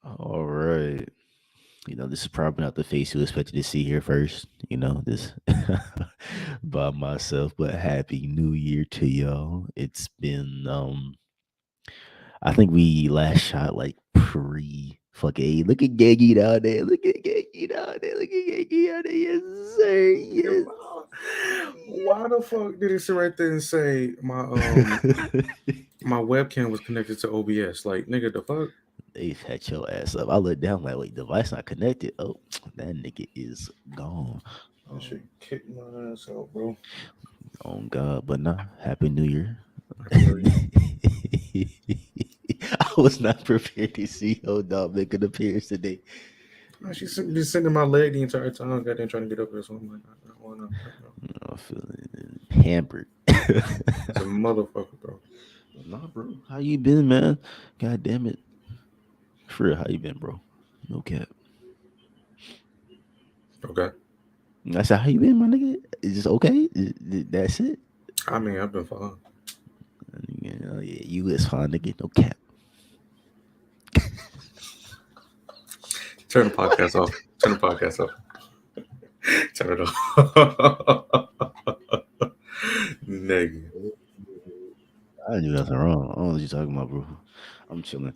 All right. This is probably not the face you expected to see here first. This by myself, but happy new year to y'all. It's been I think we last shot like pre fucking hey, look at Gaggy down there. Look at Gaggy down there. Look at Gaggy down there. Yes, sir. Yes. Why the fuck did it sit right there and say my webcam was connected to OBS? Like, nigga, the fuck? They set your ass up. I looked down like, wait, device not connected. Oh, that nigga is gone. That Um, shit kicked my ass out, bro. oh God, but nah, happy New Year. Happy New Year. I was not prepared to see old dog make an appearance today. Man, she's been sending my leg the entire time. Goddamn, trying to get up there. So I'm like, I don't want to. I'm feeling pampered. It's a motherfucker, bro. Nah, bro. How you been, man? God damn it. For real, how you been, bro? No cap. Okay. I said, how you been, my nigga? Is this okay? That's it? I mean, I've been fine. Yeah, you is fine, nigga. No cap. Turn the podcast off. Turn the podcast off. Turn it off. Nigga. I didn't do nothing wrong. I don't know what you talking about, bro. I'm chilling.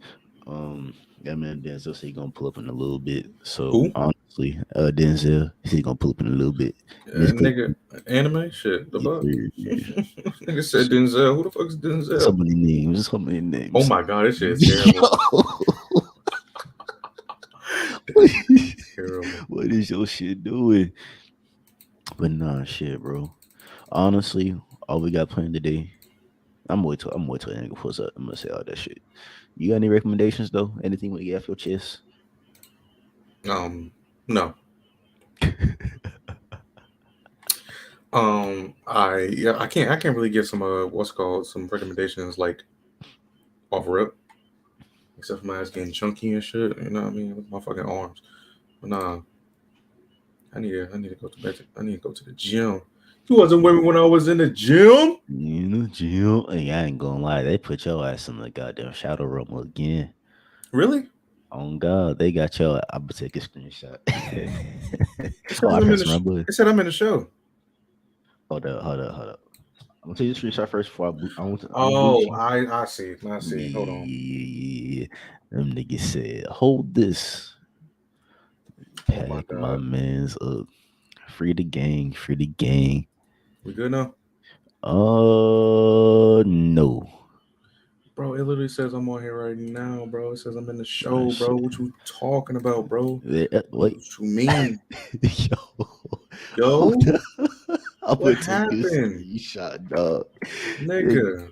That man Denzel said he gonna pull up in a little bit. So Who? honestly, Denzel he gonna pull up in a little bit. Miss Cookie, Nigga, anime shit. The yes, fuck? sir. Nigga said Denzel. Who the fuck is So Denzel? many names. So many Oh names. my god, this shit is Yo, terrible. This shit is terrible. what is your shit doing? But nah, shit, bro. Honestly, all we got planned today. I'm wait till the nigga pulls up. I'm gonna say all that shit. You got any recommendations though? Anything with you off your chest? No. I can't really give some what's called some recommendations like off rip, except for my ass getting chunky and shit. You know what I mean? With my fucking arms. But nah, I need to go to bed. I need to go to the gym. You wasn't with me when I was in the gym. Jill. Hey, I ain't gonna lie, they put your ass in the goddamn shadow room again. Really? On God, they got your. I'm gonna take a screenshot. It Oh, says I I'm in pressed the. the wrong button. It said I'm in the show. Hold up. I'm gonna take the screenshot first before I want to boot Oh, you. I see. I see. Hold on. Yeah, them niggas said, hold this. Oh my Pack my god. man's up. Free the gang, free the gang. We good now? No. Bro, it literally says I'm on here right now, bro. It says I'm in the Oh, show, bro. shit. What you talking about, bro? What Wait. you mean? Yo. Hold Yo, up. I'm what gonna take this happened? screenshot, dog. They, Nigga.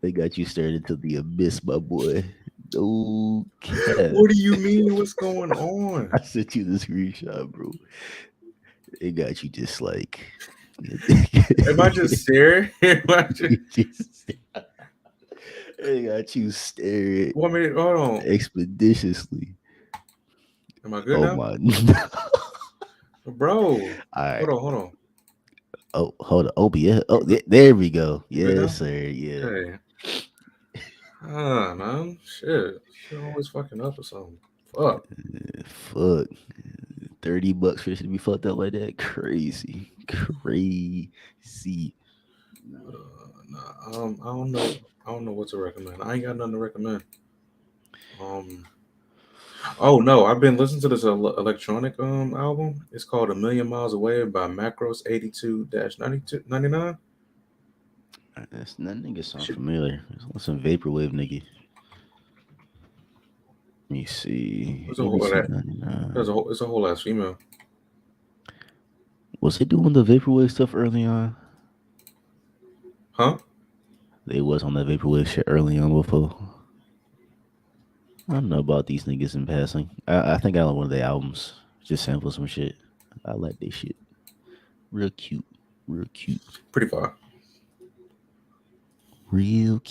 they got you staring into the abyss, my boy. No cap. What do you mean? What's going on? I sent you the screenshot, bro. They got you just like Am I just staring? Am I just... you just they got you staring Want me to... Hold on. expeditiously. Am I good Oh now? my Bro. all right. Hold on. Oh, hold on. OBS. Oh, there we go. You good Yes, now? sir. Yeah. Okay. Ah, man. Shit. Shit always fucking up or something. Fuck. Fuck. $30 for this to be fucked up like that. Crazy. Crazy. Nah. Nah, I don't know. I don't know what to recommend. I ain't got nothing to recommend. Um, Oh no, I've been listening to this electronic album. It's called A Million Miles Away by Macros 82-9299. That nigga sound Shit, familiar. It's some vaporwave nigga. Let me see. there's a whole ABC that 99. it's a whole ass female. Was they doing the vaporwave stuff early on? Huh? They was on that vaporwave shit early on before. I don't know about these niggas in passing. I think I like one of their albums. Just sample some shit. I like this shit. Real cute. Real cute. Pretty far. Real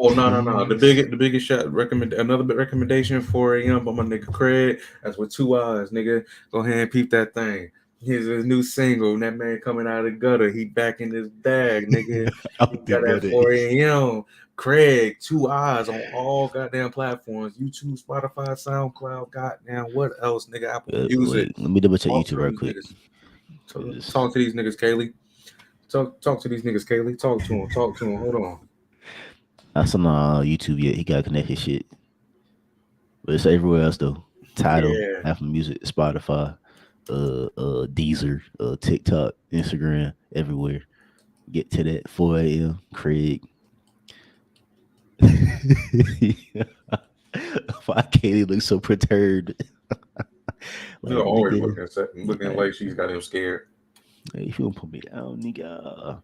Oh no. The cuteness. big the biggest shot another big recommendation for a young by my nigga Craig. That's with two eyes, nigga. Go ahead and peep that thing. Here's his new single. And that man coming out of the gutter. He back in his bag, nigga. He Out the got that gutter. 4 a.m. Craig, 2 eyes on all goddamn platforms. YouTube, Spotify, SoundCloud, goddamn. What else, nigga? Apple Music. Wait, let me double check Talk YouTube to right these quick. niggas. Cause Talk to these niggas, Kaylee. Talk to these niggas, Kaylee. Talk to him. Talk to him. Hold on. I saw on YouTube yet. He got to connect his shit, but it's everywhere else though. Title, Yeah. Apple Music, Spotify, Deezer, TikTok, Instagram, everywhere. Get to that 4 a.m. Craig. Why Katie looks so perturbed? You're Like always nigga, looking like like she's got him scared. if you don't put me down, nigga.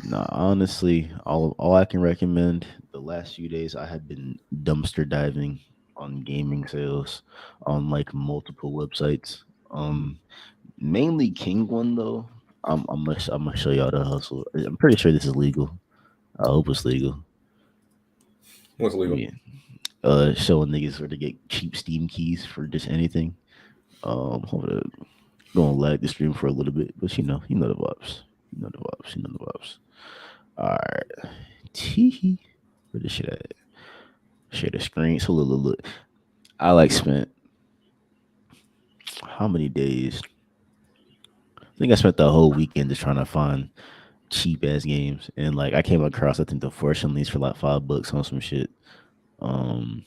No, honestly, all I can recommend. The last few days, I have been dumpster diving on gaming sales on like multiple websites. Mainly King one though. I'm gonna show y'all the hustle. I'm pretty sure this is legal. I hope it's legal. What's I legal? mean, showing niggas where to get cheap Steam keys for just anything. Hold up, gonna lag the stream for a little bit, but you know the vibes. You know the vibes. You know the vibes. All right, tee. Where this shit at? Share the screen. So look. I like spent how many days? I think I spent the whole weekend just trying to find cheap ass games, and like I came across I think the Fortune leads for like $5 on some shit. Um,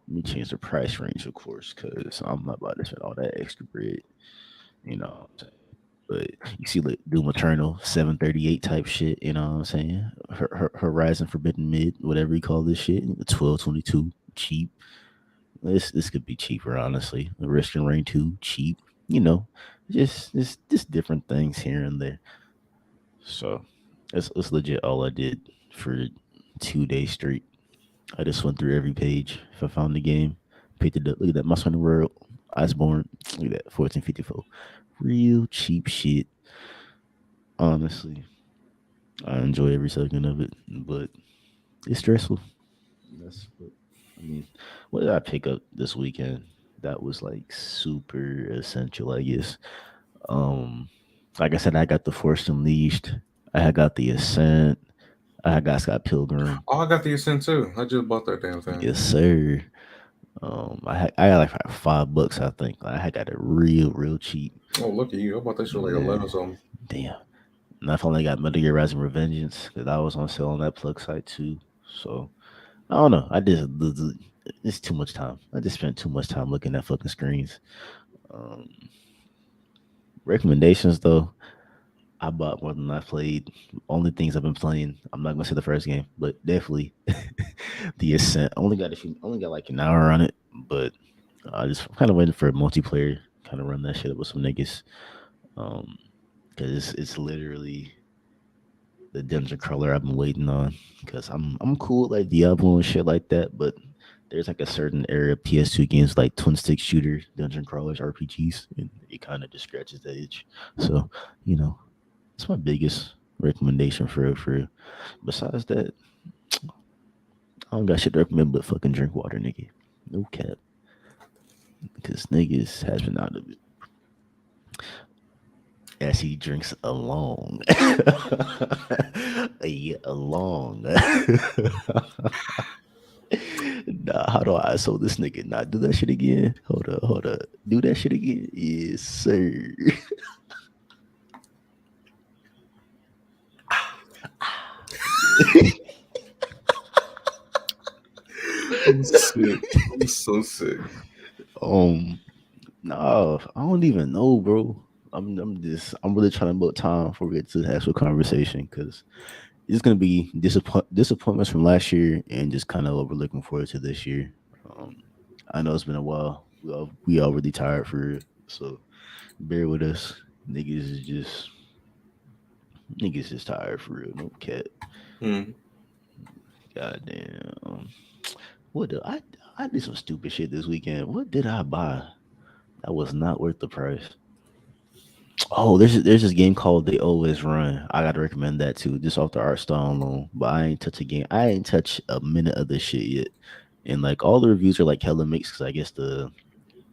Let me change the price range, of course, because I'm not about to spend all that extra bread. You know what I'm saying? But you see, like Doom Eternal, 738 type shit. You know what I'm saying? Horizon Forbidden Mid, whatever you call this shit, 1222, cheap. This could be cheaper, honestly. The Risk and Rain 2, cheap. You know, just different things here and there. So that's legit all I did for 2 days straight. I just went through every page. If I found the game, picked it up. Look at that, Monster Hunter World, Iceborne. Look at that, 1454. Real cheap shit. Honestly, I enjoy every second of it, but it's stressful. That's what I mean. What did I pick up this weekend? That was like super essential, I guess. Um, like I said, I got the Force Unleashed. I had got the Ascent. I had got Scott Pilgrim. Oh, I got the Ascent too. I just bought that damn thing. Yes, sir. I got like $5, I think. I had got it real cheap. Oh, look at you. I bought that shit like Yeah, 11 something. damn. And I finally got Metal Gear Rising Revengeance because I was on sale on that plug site too. So I don't know. It's too much time. I just spent too much time looking at fucking screens. Um, Recommendations though. I bought more than I played. Only things I've been playing. I'm not gonna say the first game, but definitely the Ascent. Only got like an hour on it, but I just kind of waiting for a multiplayer. Kind of run that shit up with some niggas. Um, because it's literally the dungeon crawler I've been waiting on. Because I'm cool with like Diablo and shit like that, but there's like a certain area of PS2 games like twin stick shooter, dungeon crawlers, RPGs, and it kind of just scratches the itch. So you know, it's my biggest recommendation for real. Besides that, I don't got shit to recommend but fucking drink water, nigga. No cap. Because niggas has been out of it as he drinks along. Yeah, along. Nah, how do I so this nigga not do that shit again? Hold up. Do that shit again? Yes, sir. I'm sick. I'm so sick. um, nah, I don't even know, bro. I'm really trying to book time before we get to the actual conversation because it's gonna be disappointments from last year and just kind of what we're looking forward to this year. Um, I know it's been a while. We all really tired for it, so bear with us. Niggas is just niggas is tired for real. No cat. Hmm. Goddamn. What did I did some stupid shit this weekend. What did I buy? That was not worth the price. Oh, there's this game called They Always Run. I gotta recommend that too, just off the art style alone. But I ain't touch a game. I ain't touch a minute of this shit yet. And like all the reviews are like hella mixed because I guess the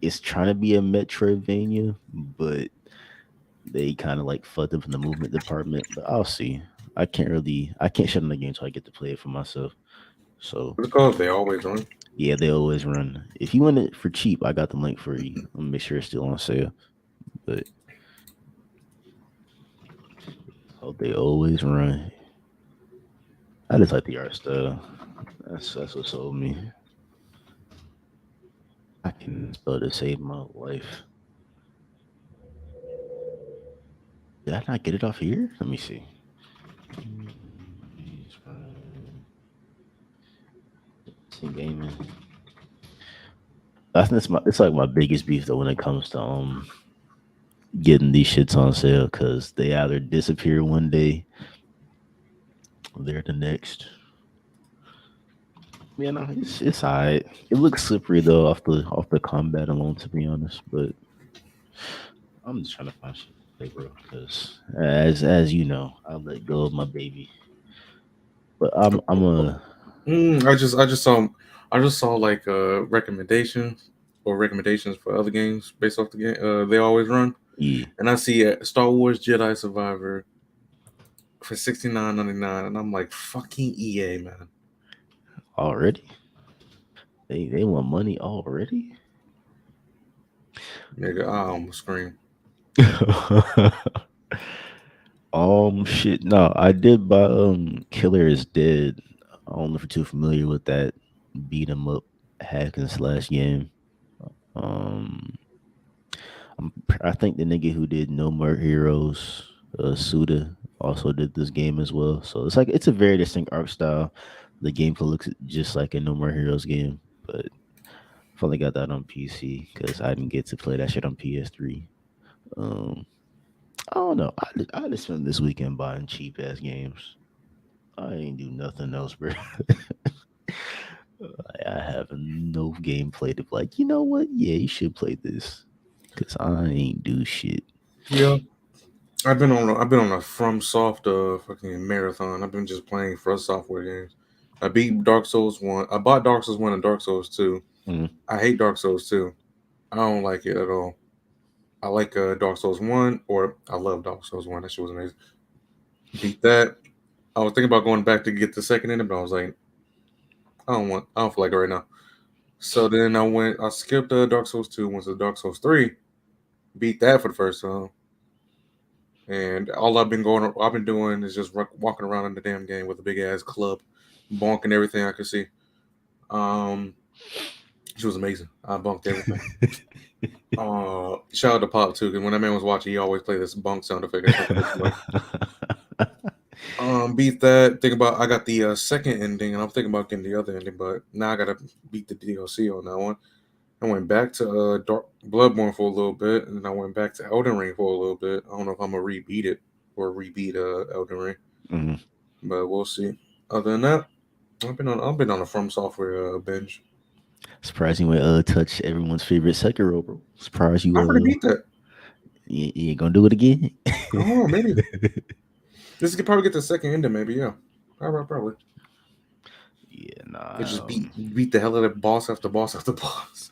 it's trying to be a Metroidvania, but they kind of like fucked up in the movement department, but I'll see. I can't shut on the game until I get to play it for myself. So What's it called? They always run. yeah, they always run. If you want it for cheap, I got the link for you. I'm gonna make sure it's still on sale. But oh, they always run. I just like the art style. That's what sold me. I can spell to save my life. Did I not get it off here? Let me see. Team gaming. I think it's like my biggest beef though when it comes to getting these shits on sale because they either disappear one day or they're the next. Yeah, no, it's alright. It looks slippery though off the combat alone, to be honest. But I'm just trying to find shit to play, bro. Because as you know, I let go of my baby. But I'm a I just saw like recommendations for other games based off the game. They always run, yeah and I see Star Wars Jedi Survivor for $69.99, and I'm like, fucking EA, man, already. They want money already. nigga, I almost scream. Shit. No, I did buy Killer is Dead. I don't know if you're too familiar with that beat 'em up hack and slash game. Um, I think the nigga who did No More Heroes, Suda, also did this game as well. So it's like it's a very distinct art style. The gameplay looks just like a No More Heroes game, but I've only got that on PC because I didn't get to play that shit on PS3. Um, I don't know. I just spent this weekend buying cheap ass games. I ain't do nothing else, bro. I have no gameplay to be like, you know what? Yeah, you should play this. Cause I ain't do shit. Yeah, I've been on a FromSoft fucking marathon. I've been just playing From Software games. I beat Dark Souls 1. I bought Dark Souls 1 and Dark Souls 2. Mm. I hate Dark Souls 2. I don't like it at all. I like Dark Souls 1, or I love Dark Souls 1. That shit was amazing. Beat that. I was thinking about going back to get the second ending, but I was like, I don't feel like it right now. So then I skipped Dark Souls 2, went to Dark Souls 3, beat that for the first time. And all I've been doing is just walking around in the damn game with a big ass club, bonking everything I could see. Um, she was amazing. I bunked everything. Shout out to Pop too, because when that man was watching, he always played this bunk sound effect. That shit was amazing. Beat that. Think about I got the second ending, and I'm thinking about getting the other ending, but now I gotta beat the DLC on that one. I went back to Dark Bloodborne for a little bit, and then I went back to Elden Ring for a little bit. I don't know if I'm gonna rebeat it or rebeat Elden Ring, Mhm. but we'll see. Other than that, I've been on a From Software binge. Surprised you went touch everyone's favorite Sekiro, bro. Surprised you I already beat that. you ain't gonna do it again. I don't know. Maybe this could probably get the second ending. Maybe yeah. Probably. Yeah, It just nah. beat the hell out of boss after boss after boss.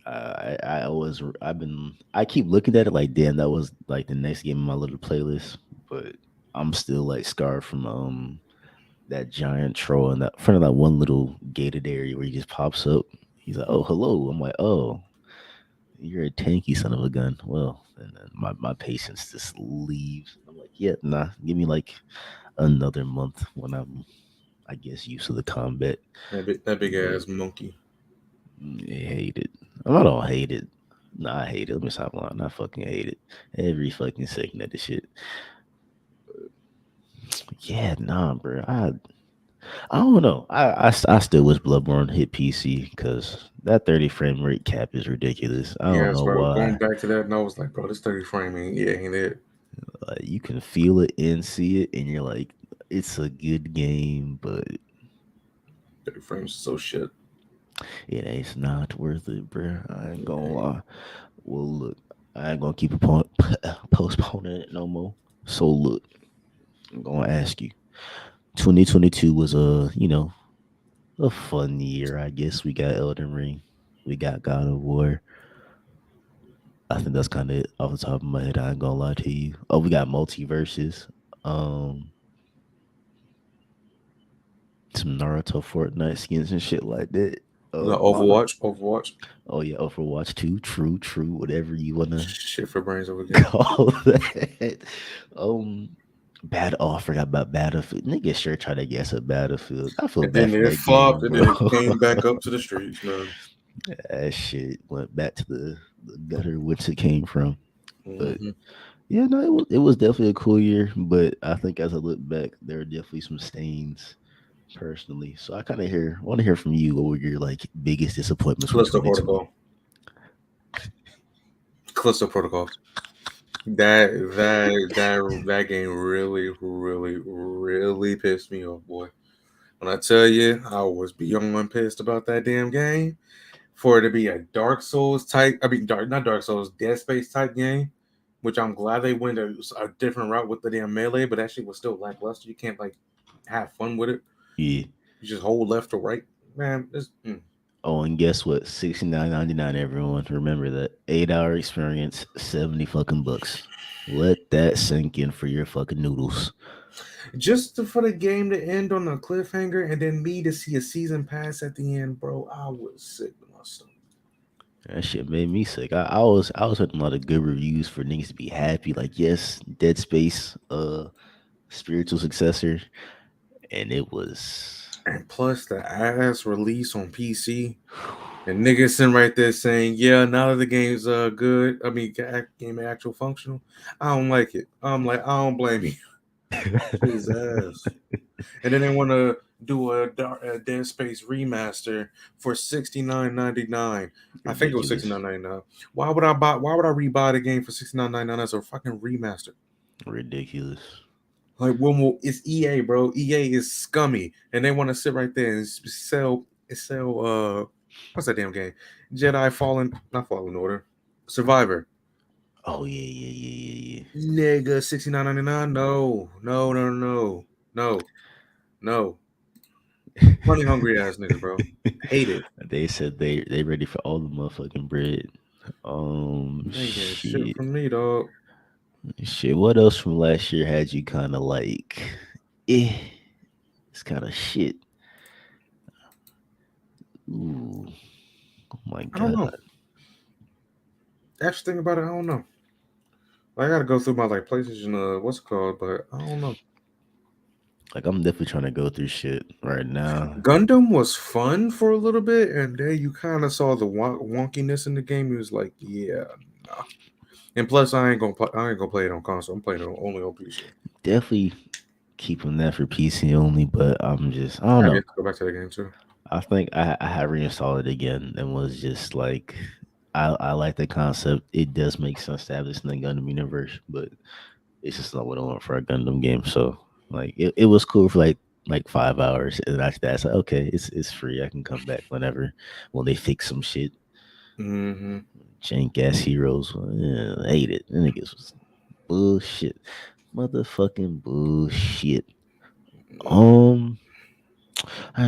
I keep looking at it like damn that was like the next game in my little playlist, but I'm still like scarred from that giant troll in that front of that one little gated area where he just pops up. He's like, "Oh, hello." I'm like, "Oh, you're a tanky son of a gun." Well, and then my patience just leaves. I'm like, "Yeah, nah. Give me like another month when I guess used to the combat." That big But ass monkey. I hate it. I don't hate it. Nah, I hate it. Let me stop lying. I fucking hate it. Every fucking second of the shit. Yeah, nah, bro. I don't know. I still wish Bloodborne hit PC because that 30 frame rate cap is ridiculous. I Yeah, don't that's know why I was going why. back to that, and I was like, bro, this 30 framing, yeah, ain't it? You can feel it and see it, and you're like, it's a good game, but 30 frames is so shit. it ain't not worth it, bro. I ain't It gonna ain't. lie. Well, look, I ain't gonna keep postponing it no more. So look, I'm gonna ask you. 2022 was a fun year, I guess. We got Elden Ring, we got God of War. I think that's kind of it off the top of my head. I ain't gonna lie to you. Oh, we got multiverses. Um, some Naruto Fortnite skins and shit like that. The Modern. Overwatch, Oh yeah, Overwatch 2. True, true. Whatever you wanna shit for brains over again. call that. Um, I forgot about Battlefield. Niggas sure try to guess a Battlefield. I feel And bad then for it that flopped, game, and bro. then it came back up to the streets, man. That shit went back to the gutter which it came from. But Hmm. yeah, no, it was definitely a cool year. But I think as I look back, there are definitely some stains personally. So I kind of want to hear from you. What were your like biggest disappointments from Callisto 2020? Protocol, Callisto Protocol. That game really, really, really pissed me off, boy. When I tell you, I was beyond pissed about that damn game. For it to be a Dark Souls type, I mean, not Dark Souls, Dead Space type game, which I'm glad they went a different route with the damn melee, but that shit was still lackluster. You can't like have fun with it. Yeah. You just hold left or right, man. Oh, and guess what? 69.99. Everyone, remember that 8 hour experience, 70 fucking bucks. Let that sink in for your fucking noodles. For the game to end on a cliffhanger and then me to see a season pass at the end, bro, I was sick to my stomach. That shit made me sick. I was hearing a lot of good reviews for niggas to be happy. Like, yes, Dead Space, spiritual successor, and it was. And plus the ass release on PC. And niggas sitting right there saying, "Yeah, now that the game's good, I mean, game actual functional, I don't like it." I'm like, I don't blame you. His ass. And then they want to do a Dead Space remaster for $69.99. I think it was sixty Ridiculous. nine ninety nine. Why would I buy? Why would I rebuy the game for $69.99 as a fucking remaster? Ridiculous. Like, when will it's EA, bro? EA is scummy, and they want to sit right there and sell. What's that damn game? Jedi Fallen, not Fallen Order, Survivor. Oh yeah, yeah, yeah, yeah, Nigga, $69.99. No, no, no, no, no, no. Money hungry ass niggas, bro. yeah. Hate it. They said they ready for all the motherfucking bread. They ain't getting shit Shit, from me, dog. shit. What else from last year had you kind of like, eh? It's kind of shit. Ooh, oh my I don't god. know. Actually, think about it. I don't know. I gotta go through my like PlayStation, what's it called? But I don't know. Like I'm definitely trying to go through shit right now. Gundam was fun for a little bit, and then you kind of saw the wonkiness in the game. He was like, "Yeah, nah." And plus, I ain't gonna play it on console. I'm playing it only on PC. Definitely keeping that for PC only, but I don't I know. get to go back to the game too. I think I had reinstalled it again and was just like, I like the concept. It does make sense to have this in the Gundam universe, but it's just not what I want for a Gundam game. So like it was cool for like 5 hours, and after that, it's like okay, it's free. I can come back whenever when they fix some shit. Hmm. Jank ass heroes, yeah, I hate it. And niggas was bullshit, motherfucking bullshit. Um,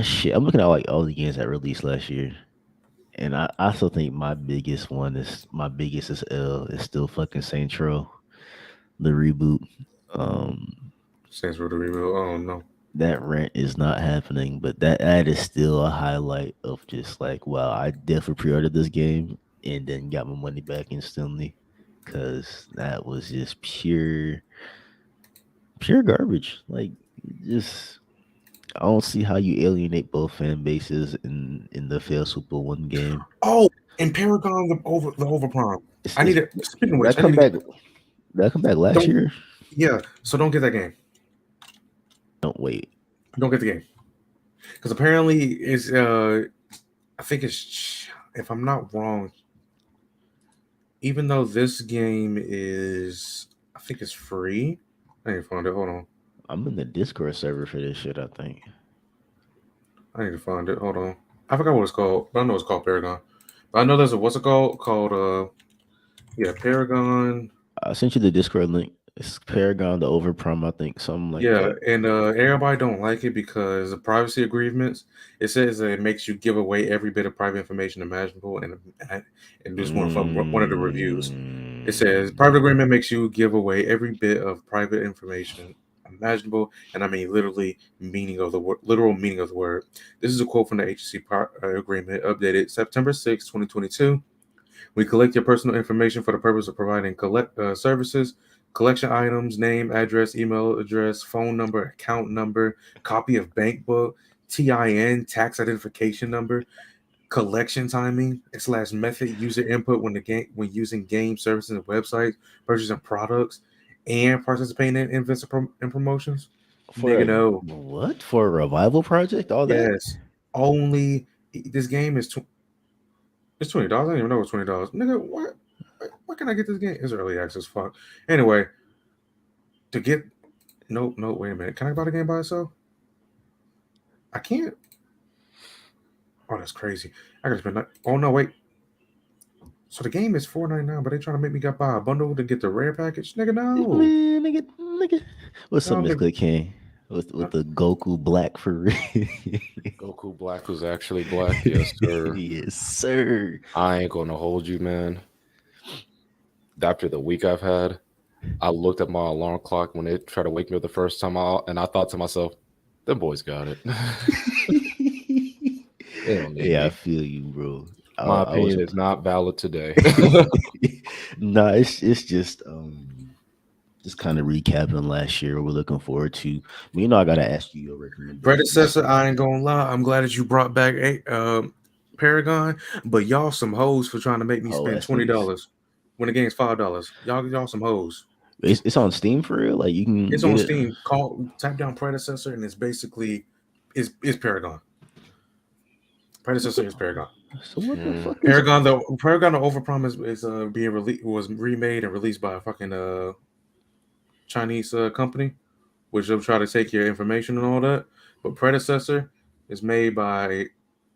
shit. I'm looking at like all the games that released last year. And I still think my biggest is L is still fucking Saint Row, the reboot. Um, Saints Row the Rebuild. Oh no. that rent is not happening, but that is still a highlight of just like wow, I definitely pre-ordered this game and then got my money back instantly because that was just pure garbage. Like just I don't see how you alienate both fan bases in the fail Super One game. Oh, and Paragon the Overprime. I It's need it. Speaking of that which, I need come to get. back. That come back last Don't. year. Yeah. So don't get that game. Don't wait. Don't get the game because apparently it's. I think it's. If I'm not wrong, even though this game is, I think it's free. I need to find it. Hold on. I'm in the Discord server for this shit. I think I need to find it. Hold on. I forgot what it's called, but I know it's called Paragon. But I know there's a what's it called? Called yeah, Paragon. I sent you the Discord link. It's Paragon, the Overprime, I think, something like Yeah, that. and everybody don't like it because of privacy agreements. It says that it makes you give away every bit of private information imaginable, and this one from one of the reviews. It says private Mm. agreement makes you give away every bit of private information imaginable, and I mean literal meaning of the word. This is a quote from the agency agreement, updated September 6, 2022. We collect your personal information for the purpose of providing collect services, collection items, name, address, email address, phone number, account number, copy of bank book, TIN, tax identification number, collection timing slash method, user input when using game services and websites, purchasing products, and participating in events and promotions. For Nigga, a no. what? For a revival project? All that? Yes. Only this game is it's $20. I didn't even know it was $20. Nigga, what? Why can I get this game? It's early access. Fuck. Anyway, to get no. Wait a minute. Can I buy the game by itself? I can't. Oh, that's crazy. I gotta spend. Oh no, wait. So the game is $4.99, but they trying to make me go buy a bundle to get the rare package. Nigga, no. Man, nigga. What's up, No, Miss nigga. Click King? With the Goku Black for real. Goku Black was actually black. Yes, sir. Yes, sir. I ain't gonna hold you, man. After the week I've had, I looked at my alarm clock when it tried to wake me up the first time out, and I thought to myself, "Them boys got it. They don't need Yeah, I me. feel you, bro. My I was opinion is not valid today." nah, it's just kind of recapping last year. We're looking forward to. You know, I gotta ask you your recommendations. Predecessor, I ain't gonna lie. I'm glad that you brought back Paragon, but y'all some hoes for trying to make me Oh, spend that's twenty niggas. dollars when the game's $5. Y'all some hoes. It's on Steam for real. Like you can It's on get it. Steam. Type down Predecessor, and it's basically is Paragon. Predecessor is Paragon. So what the Mm. fuck is? Paragon the Overpromise is being released was remade and released by a fucking Chinese company, which will try to take your information and all that. But Predecessor is made by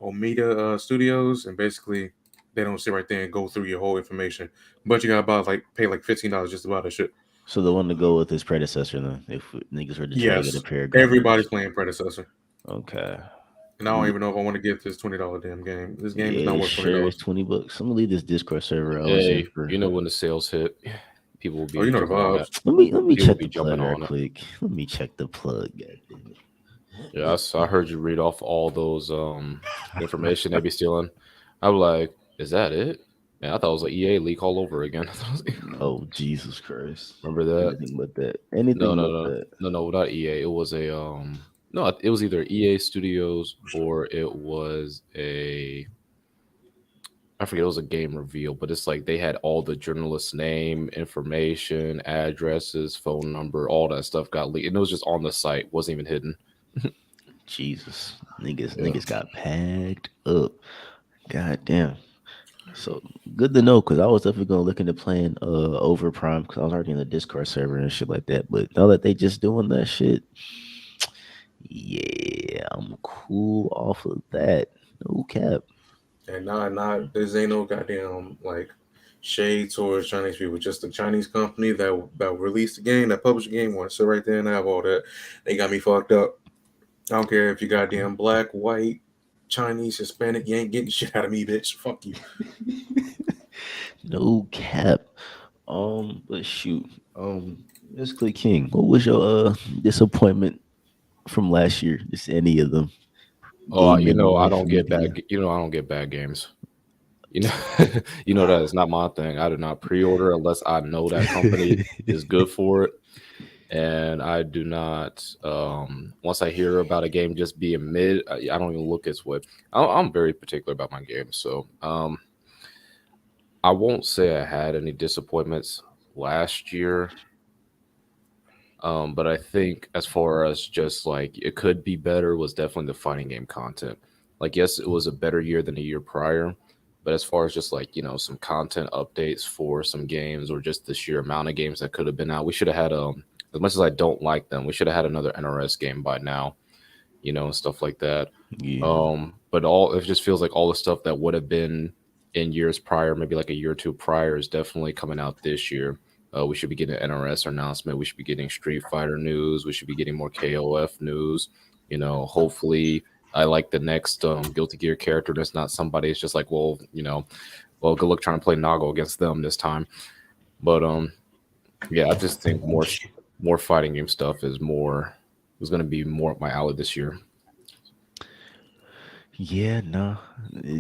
Omida Studios, and basically they don't sit right there and go through your whole information, but you gotta pay like $15 just to buy that shit. So the one to go with his predecessor then, if niggas were to try to get a Yes, Paragon everybody's version. playing Predecessor, Okay. and I don't Le- even know if I want to get this $20 damn game. This game is Yeah, not it worth twenty sure is dollars. 20 bucks. I'm gonna leave this Discord server I was in Hey, for. you know when the sales hit, people will Oh, you be know the jumping on vibes. that. Let me People will check be the jumping plug right on it. quick. Let me check the plug. God damn Yes, I heard you read off all those information they be stealing. I was like, is that it? Man, I thought it was an EA leak all over again. Oh Jesus Christ! Remember that? Anything but that. No, Anything no, but no, that. no, no, not EA. It was a no, it was either EA Studios or it was a I forget. It was a game reveal, but it's like they had all the journalists' name, information, addresses, phone number, all that stuff got leaked, and it was just on the site, wasn't even hidden. Jesus, niggas, Yeah. niggas got packed up. God damn. So good to know because I was definitely gonna look into playing over Prime because I was already in the Discord server and shit like that. But now that they just doing that shit, yeah, I'm cool off of that. No cap. And not this ain't no goddamn like shade towards Chinese people. Just a Chinese company that released the game, that published the game, want to sit right there and have all that. They got me fucked up. I don't care if you goddamn black, white, Chinese, Hispanic. You ain't getting shit out of me, bitch. Fuck you. No cap. But shoot. Basically, King, what was your disappointment from last year? Just any of them, Oh, gaming, I life, don't get media. I don't get bad games. You know, you know that is not my thing. I do not pre-order unless I know that company is good for it, and I do not. Once I hear about a game just being mid, I don't even look its way. I'm very particular about my games, so I won't say I had any disappointments last year. But I think as far as just like it could be better was definitely the fighting game content. Like, yes, it was a better year than a year prior, but as far as just like, some content updates for some games or just the sheer amount of games that could have been out, we should have had as much as I don't like them, we should have had another NRS game by now, and stuff like that. Yeah. But all it just feels like all the stuff that would have been in years prior, maybe like a year or two prior, is definitely coming out this year. We should be getting an NRS announcement. We should be getting Street Fighter news. We should be getting more KOF news. Hopefully, I like the next Guilty Gear character. That's not somebody. It's just like, well, good luck trying to play Nago against them this time. But yeah, I just think more fighting game stuff is going to be more up my alley this year. Yeah, no,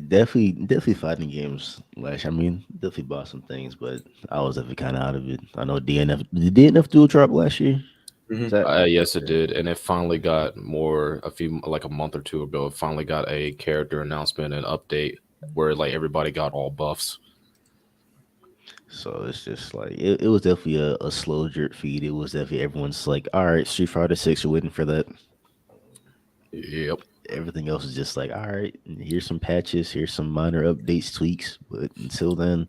definitely fighting games. Last, I mean, definitely bought some things, but I was definitely kind of out of it. I know DNF. Did DNF dual drop last year? Is Hmm. that Yes, it did, and it finally got more a few like a month or two ago. It finally got a character announcement and update where like everybody got all buffs. so? It's just like it was definitely a slow jerk feed. It was definitely everyone's like, all right, Street Fighter 6, we're waiting for that. Yep. Everything else is just like, all right, here's some patches, here's some minor updates, tweaks, but until then,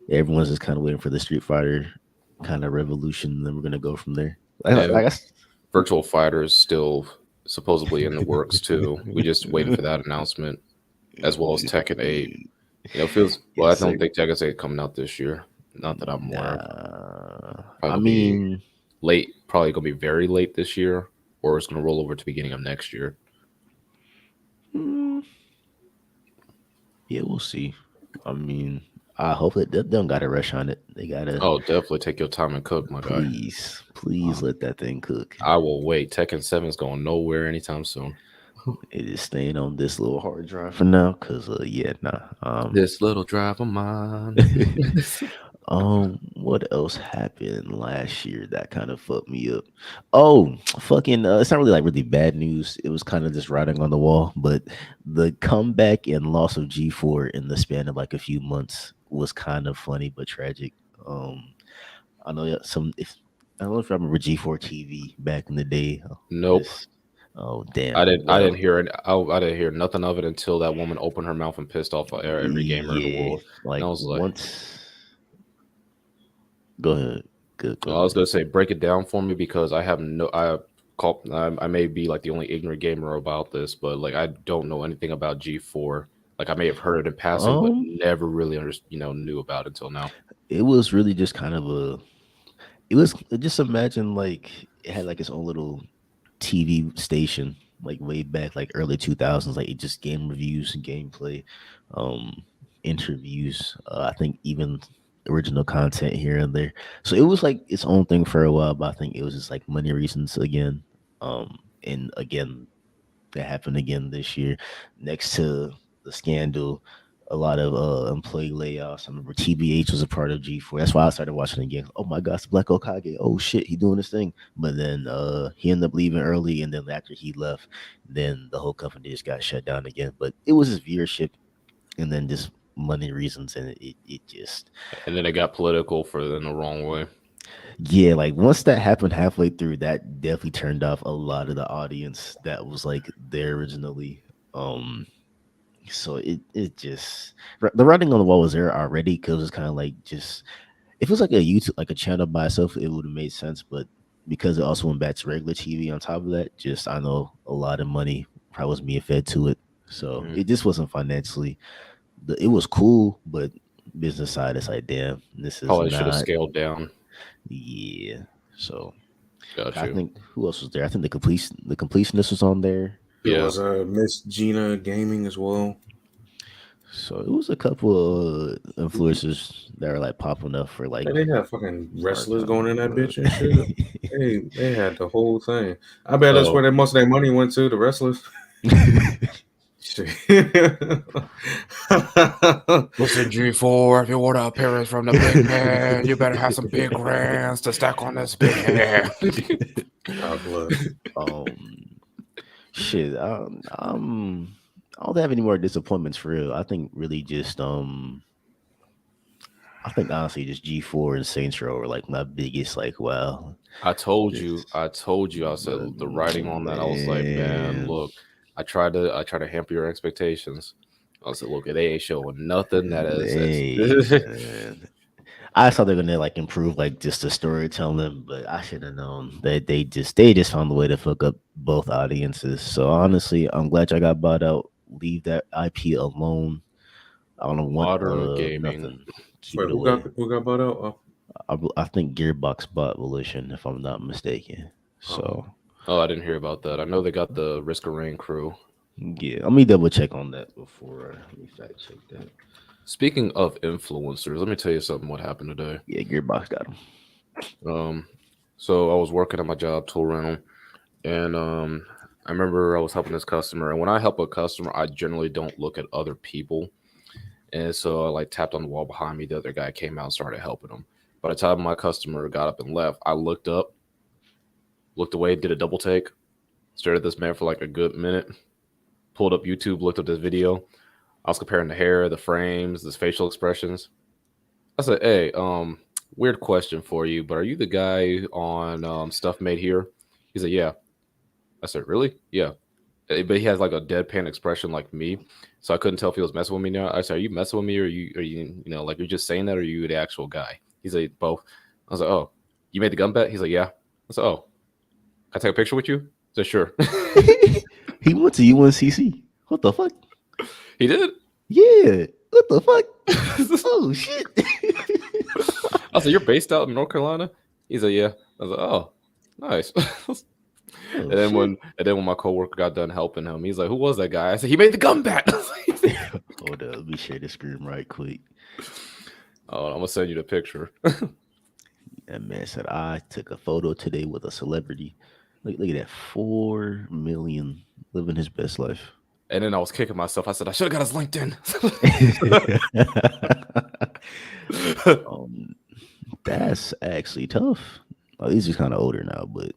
everyone's just kind of waiting for the Street Fighter kind of revolution. And then we're gonna go from there. I And guess. Virtual Fighter is still supposedly in the works too. We just waiting for that announcement, as well as Tekken 8. It feels well. I Yes, don't sir. think Tekken 8 coming out this year. Not that I'm aware of. Nah, Probably I gonna be mean, late. Probably gonna be very late this year, or it's gonna roll over to beginning of next year. mm, yeah, we'll see. I mean, I hope that they don't got to rush on it. They gotta Oh, definitely take your time and cook, my guy. please let that thing cook. I will wait. Tekken 7 is going nowhere anytime soon. It is staying on this little hard drive for now, cause yeah, nah. This little drive of mine. What else happened last year that kind of fucked me up? Oh, fucking, it's not really like really bad news. It was kind of just writing on the wall, but the comeback and loss of G4 in the span of like a few months was kind of funny but tragic. I know if I don't know if I remember G4 TV back in the day. Nope. This, oh damn. I didn't. I Well, didn't hear it. I didn't hear nothing of it until that woman opened her mouth and pissed off every gamer in the yeah, world. And like I was like, once. Go ahead. Good. Go I was ahead. gonna say, break it down for me because I have no. I may be like the only ignorant gamer about this, but like I don't know anything about G4. Like I may have heard it in passing, but Um, never really knew about it until now. it was really just kind of a. It was just imagine like it had like its own little TV station, like way back, like early 2000s. Like it just game reviews and gameplay, um, interviews. I think even original content here and there. So it was like its own thing for a while, but I think it was just like money reasons again. And again, that happened again this year. Next to the scandal, a lot of employee layoffs. I remember TBH was a part of G4. That's why I started watching again. Oh my gosh, Black Okage. Oh shit, he doing this thing. But then he ended up leaving early, and then after he left, then the whole company just got shut down again. But it was his viewership, and then just money reasons, and it just And then it got political for in the wrong way. yeah, like once that happened halfway through, that definitely turned off a lot of the audience that was like there originally. So it just the writing on the wall was there already because it's kind of like just if it was like a YouTube like a channel by itself, it would have made sense. But because it also went back to regular TV on top of that, just I know a lot of money probably was being fed to it, so Mhm. it just wasn't financially. It was cool, but business side is like, damn, this is Probably should have not. scaled down. Yeah. So Got I you. think who else was there? I think the completionist was on there. There Yeah. was Miss Gina Gaming as well. So it was a couple of influencers that are like popping up for like Hey, they had fucking hard wrestlers going in time, that but bitch and shit. They had the whole thing. I bet that's Oh, where most of their money went to, the wrestlers. Shit. listen, G4, if you want to appearance from the big man, you better have some big grands to stack on this big head. God bless. um shit. I don't have any more disappointments for real. I think really just I think honestly just G4 and Saints Row were like my biggest like wow. This, I told you, I said but the writing on that. I was like, man, man, look, I try to hamper your expectations. I said, look, they ain't showing nothing that is that's they man. I thought they're gonna like improve like just the storytelling, but I should have known that they just found a way to fuck up both audiences. So honestly, I'm glad y'all got bought out. Leave that IP alone. I don't want modern gaming. nothing. Keep Wait, it away. who got bought out? Oh. I think Gearbox bought Volition, if I'm not mistaken. Oh, So Oh, I didn't hear about that. I know they got the Risk of Rain crew. yeah, let me double check on that before. Let me fact check that. Speaking of influencers, let me tell you something. What happened today? Yeah, Gearbox got him. Um, so I was working at my job, tool rental, and I remember I was helping this customer. And when I help a customer, I generally don't look at other people. And so I like tapped on the wall behind me. The other guy came out and started helping him. By the time my customer got up and left, I looked up, looked away, did a double take, stared at this man for like a good minute, pulled up YouTube, looked up this video. I was comparing the hair, the frames, the facial expressions. I said, "Hey, weird question for you, but are you the guy on Stuff Made Here?" He said, "Yeah." I said, "Really?" "Yeah." But he has like a deadpan expression like me, so I couldn't tell if he was messing with me now. I said, "Are you messing with me, or like you're just saying that, or are you the actual guy?" He said, "Both." I was like, "Oh, you made the gun bet?" He's like, "Yeah." I said, "Oh, can I take a picture with you?" I said, "Sure." He went to UNCC. What the fuck? He did. Yeah. What the fuck? I Oh shit. said, "You're based out in North Carolina?" He's like, "Yeah." I was like, "Oh, nice." Oh shit. And then when my coworker got done helping him, he's like, "Who was that guy?" I said, "He made the gun bet." Hold up, let me share the screen right quick. Oh, I'm gonna send you the picture. That man said I took a photo today with a celebrity. Look at that, 4 million living his best life. And then I was kicking myself. I said, "I should have got his LinkedIn." um, that's actually tough. Oh, he's just kind of older now, but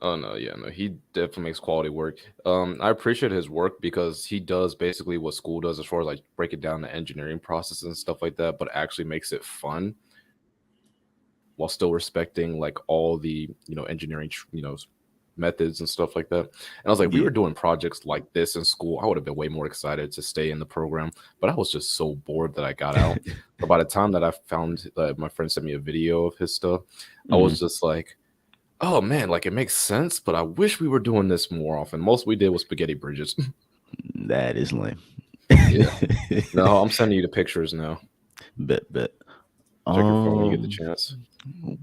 Oh no, yeah, no, he definitely makes quality work. I appreciate his work because he does basically what school does as far as like breaking down the engineering process and stuff like that, but actually makes it fun while still respecting like all the engineering methods and stuff like that. And I was like, we yeah. were doing projects like this in school, I would have been way more excited to stay in the program, but I was just so bored that I got out. But by the time that I found my friend sent me a video of his stuff, I Mhm. was just like, oh man, like it makes sense, but I wish we were doing this more often. Most we did was spaghetti bridges. That is lame. Yeah. No, I'm sending you the pictures now. Bet. Check your phone when you get the Um, chance.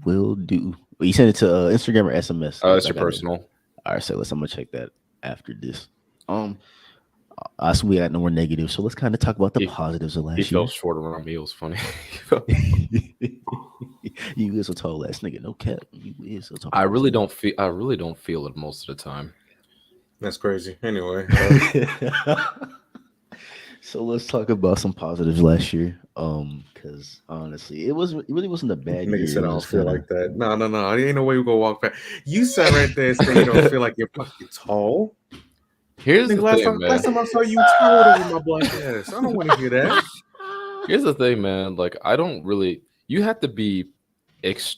will do. Well, you send it to Instagram or SMS? Because It's I your got it. personal. All right, so I'm gonna check that after this. Um, so we got no more negatives. So let's kind of talk about the He positives of he last felt year. short around me. It was funny. You is a tall ass nigga, no cap. You is a tall I ass really nigga. don't feel. I really don't feel it most of the time. that's crazy. Anyway, So let's talk about some positives last year. Because honestly, it really wasn't a bad nigga year. It said I was don't just feel kind of. like that. No, no, no. There ain't no way we gonna walk back. You sat right there and said you don't feel like you're fucking tall. Here's Nigga, the thing, last man. time I saw you towered over my black ass. I don't want to hear that. Here's the thing, man. Like I don't really. You have to be.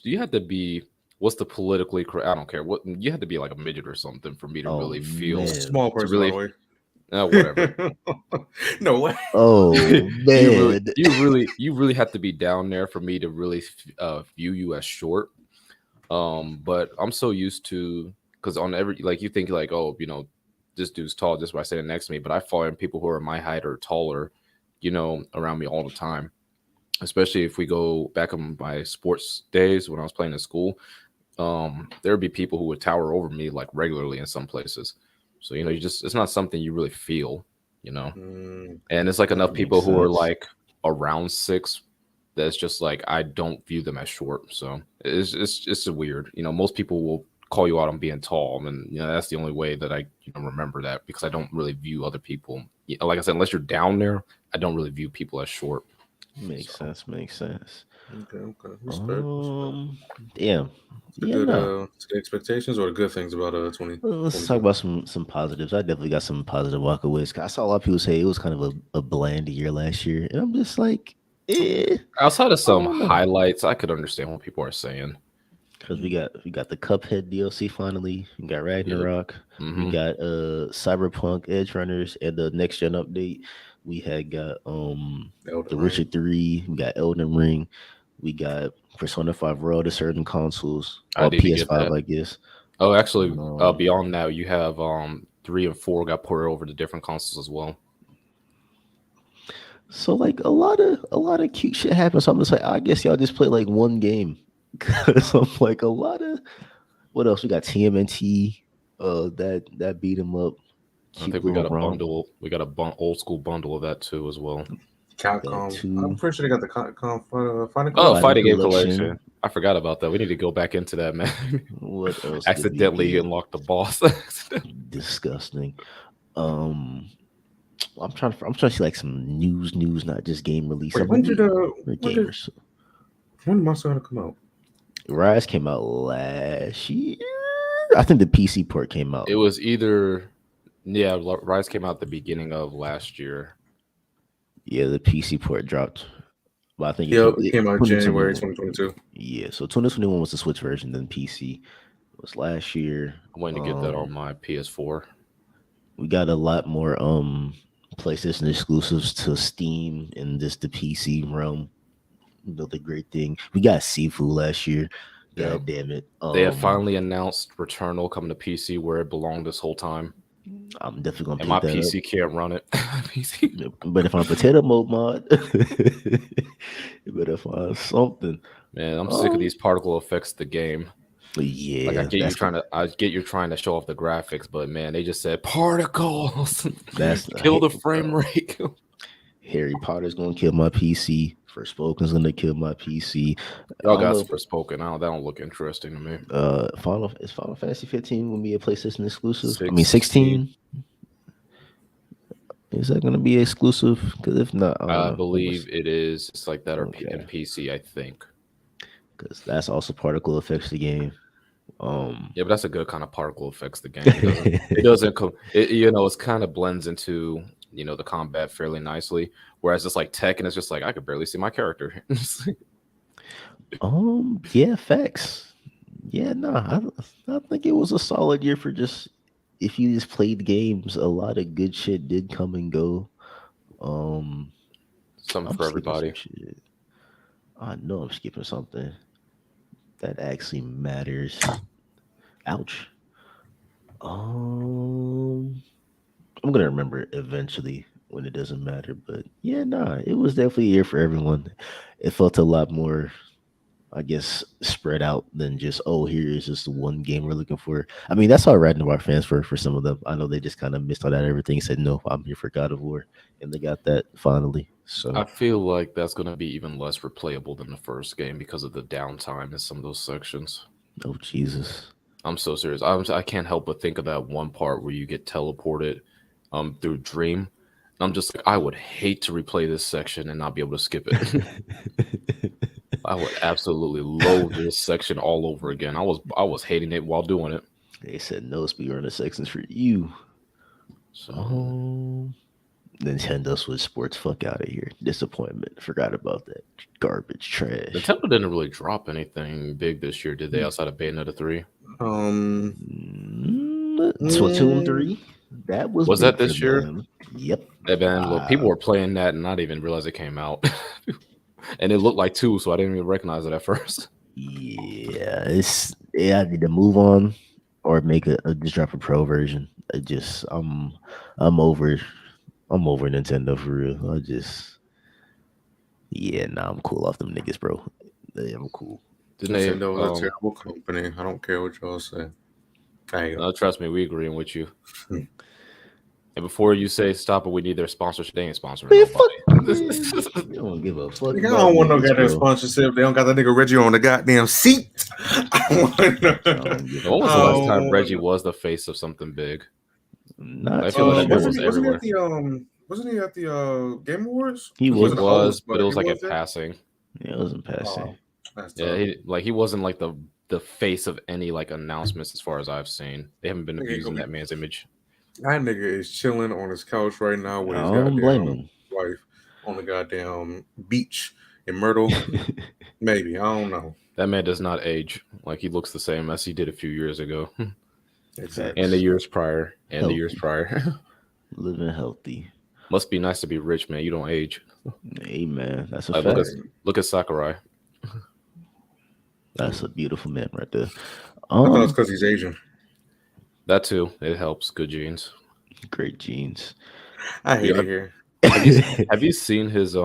You have to be. What's the politically correct? I don't care. What you have to be like a midget or something for me to Oh really feel. man. Small To person, by really. the way. Whatever. No way. Oh man. You really have to be down there for me to really view you as short. But I'm so used to because on every like you think like oh this dude's tall just by sitting next to me, but I find people who are my height or taller, around me all the time. Especially if we go back on my sports days when I was playing in school, there would be people who would tower over me like regularly in some places. So you just it's not something you really feel, you know. Mm, And it's like That enough makes people who are sense. like around 6 that's just like I don't view them as short. So it's weird. Most people will call you out on being tall, and that's the only way that I remember that because I don't really view other people. Like I said, unless you're down there, I don't really view people as short. Makes So sense. Makes sense. okay. Respect. Um, yeah, The yeah, good no. it's the expectations or the good things about Well, let's talk 2022. about some positives. I definitely got some positive walkaways. I saw a lot of people say it was kind of a bland year last year, and I'm just like, eh, outside of I some don't know. highlights, I could understand what people are saying. Because we got the Cuphead DLC finally. We got Yep. Ragnarok. We Hmm. got Cyberpunk Edge Runners and the next gen update. We had got Elden The Ring. Witcher 3. We got Elden Ring. We got Persona 5 Royal to certain consoles. I Well, need to get PS5, that. I guess. Oh, actually, Um, beyond that, you have 3 and 4 got ported over to different consoles as well. So like a lot of cute shit happens. So I'm just like, I guess y'all just play like one game. Cause I'm like a lot of what else? We got TMNT, that beat him up. I Cute think we little got a romp. bundle. We got a old school bundle of that too as well. That Capcom. I'm too. pretty sure they got the Fighting Oh, Collection. Fighting fighting game collection. collection. I forgot about that. We need to go back into that, man. What else did we Accidentally get? unlock the boss. Disgusting. Um, I'm trying to see like some news, not just game release. I Wait, mean, we're when did gamers. So Monster Hunter come out? Rise came out last year. I think the PC port came out. It was either, yeah, Rise came out the beginning of last year. Yeah, the PC port dropped. Well, I think it Yeah, came it came out January 2021. 2022. Yeah, so 2021 was the Switch version. Then PC was last year. I'm waiting to get that on my PS4. We got a lot more PlayStation exclusives to Steam and just the PC realm. Another great thing. We got Sifu last year. Yeah. God damn it. They have finally announced Returnal coming to PC where it belonged this whole time. I'm definitely gonna And my pick that up. PC can't run it. PC. But if I'm potato mode mod, you better find something. Man, I'm sick of Um, these particle effects of the game. Like yeah, I get you trying to show off the graphics, but man, they just said particles. that's Kill the frame rate. Harry Potter's gonna kill my PC. Forspoken's gonna kill my PC. I Y'all don't got know. Forspoken. That don't look interesting to me. Final Fantasy 15 will be a PlayStation exclusive. I mean 16. 16. Is that gonna be exclusive? Because if not, I don't I know. believe it is. It's like that or Okay. PC, I think. Because that's also particle affects the game. Yeah, but that's a good kind of particle effects the game. It doesn't it kind of blends into the combat fairly nicely. Whereas it's like Tekken is just like I could barely see my character. Yeah, facts. Yeah, no, I think it was a solid year for just if you just played games. A lot of good shit did come and go. Um, Something I'm for skipping some everybody. shit. I know I'm skipping something that actually matters. Ouch. Um, I'm gonna remember it eventually when it doesn't matter. But yeah, nah, it was definitely a year for everyone. It felt a lot more, I guess, spread out than just here is just the one game we're looking for. I mean, that's all right in our fans for some of them. I know they just kind of missed out on everything. Said no, I'm here for God of War, and they got that finally. I So, feel like that's going to be even less replayable than the first game because of the downtime in some of those sections. oh Jesus. I'm so serious. I can't help but think of that one part where you get teleported through Dream. And I'm just like, I would hate to replay this section and not be able to skip it. I would absolutely loathe this section all over again. I was hating it while doing it. They said no speedrunner sections for you. So Um, Nintendo Switch Sports, fuck out of here. Disappointment. Forgot about that garbage trash. Nintendo didn't really drop anything big this year, did they? Outside of Bayonetta 3, Um, Splatoon mm, 3. That was was that big for this year? them. Yep. Hey man, look, people were playing that and not even realize it came out, and it looked like two, so I didn't even recognize it at first. I need to move on or make just drop a pro version. I'm over I'm over Nintendo for real. I'm cool off them niggas, bro. Yeah, I'm cool. Didn't they? Nintendo is a terrible company. I don't care what y'all say. No, trust me, we agreeing with you. And before you say stop it, we need their sponsorship. They ain't sponsoring Man, nobody. you don't give a fuck I about don't want no niggas, goddamn bro. sponsorship. They don't got that nigga Reggie on the goddamn seat. I don't give When a was the last fuck. time Reggie was the face of something big? Not I too feel like that man sure. was everywhere. Wasn't he at the Game Awards? He He He was. wasn't a was, host, but it but was he like was a there. passing. Yeah, it wasn't passing. That's Yeah, tough. he wasn't like the face of any like announcements as far as I've seen. They haven't been Nigga, abusing that man's image. that nigga is chilling on his couch right now with I his don't blame goddamn him. wife on the goddamn beach in Myrtle. Maybe, I don't know. That man does not age. Like he looks the same as he did a few years ago, Exactly. and the years prior, and the years Healthy. prior. Living healthy. Must be nice to be rich, man. You don't age. Hey man, that's a Like, fact. look at Sakurai. That's a beautiful man right there. I thought it's because he's Asian. That too, it helps. Good genes. Great genes. I hate Yeah, it here. Have you have you seen his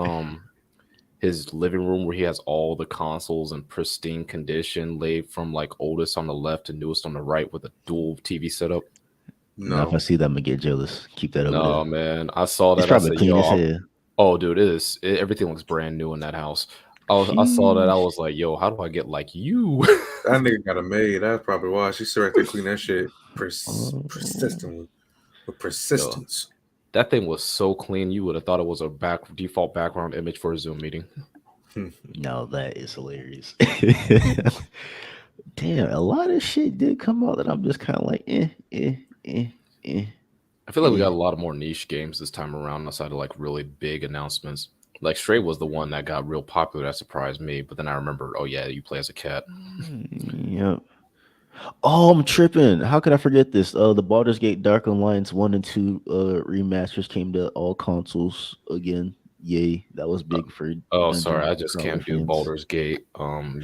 living room where he has all the consoles in pristine condition, laid from like oldest on the left to newest on the right with a dual TV setup? Now, if I No. see that, I'm gonna get jealous. Keep that over No, there. man. I saw It's that. I probably said, clean "Yo, as hell. oh, dude, everything looks brand new in that house." I saw that. I Sheesh. was like, "Yo, how do I get like you?" That nigga got a maid. That's probably why she sit right there clean that shit Oh, persistently with Yo, persistence. that thing was so clean. You would have thought it was a default background image for a Zoom meeting. no, that is hilarious. Damn, a lot of shit did come out that I'm just kind of like, eh, eh, I feel like we eh. got a lot of more niche games this time around outside of like really big announcements. Like Stray was the one that got real popular that surprised me, but then I remembered, oh yeah, you play as a cat. Yep. Oh, I'm tripping. How could I forget this? The Baldur's Gate Dark Alliance 1 and 2 remasters came to all consoles again. Yay. That was big for Oh, sorry, dungeon I just crawler can't do fans. Baldur's Gate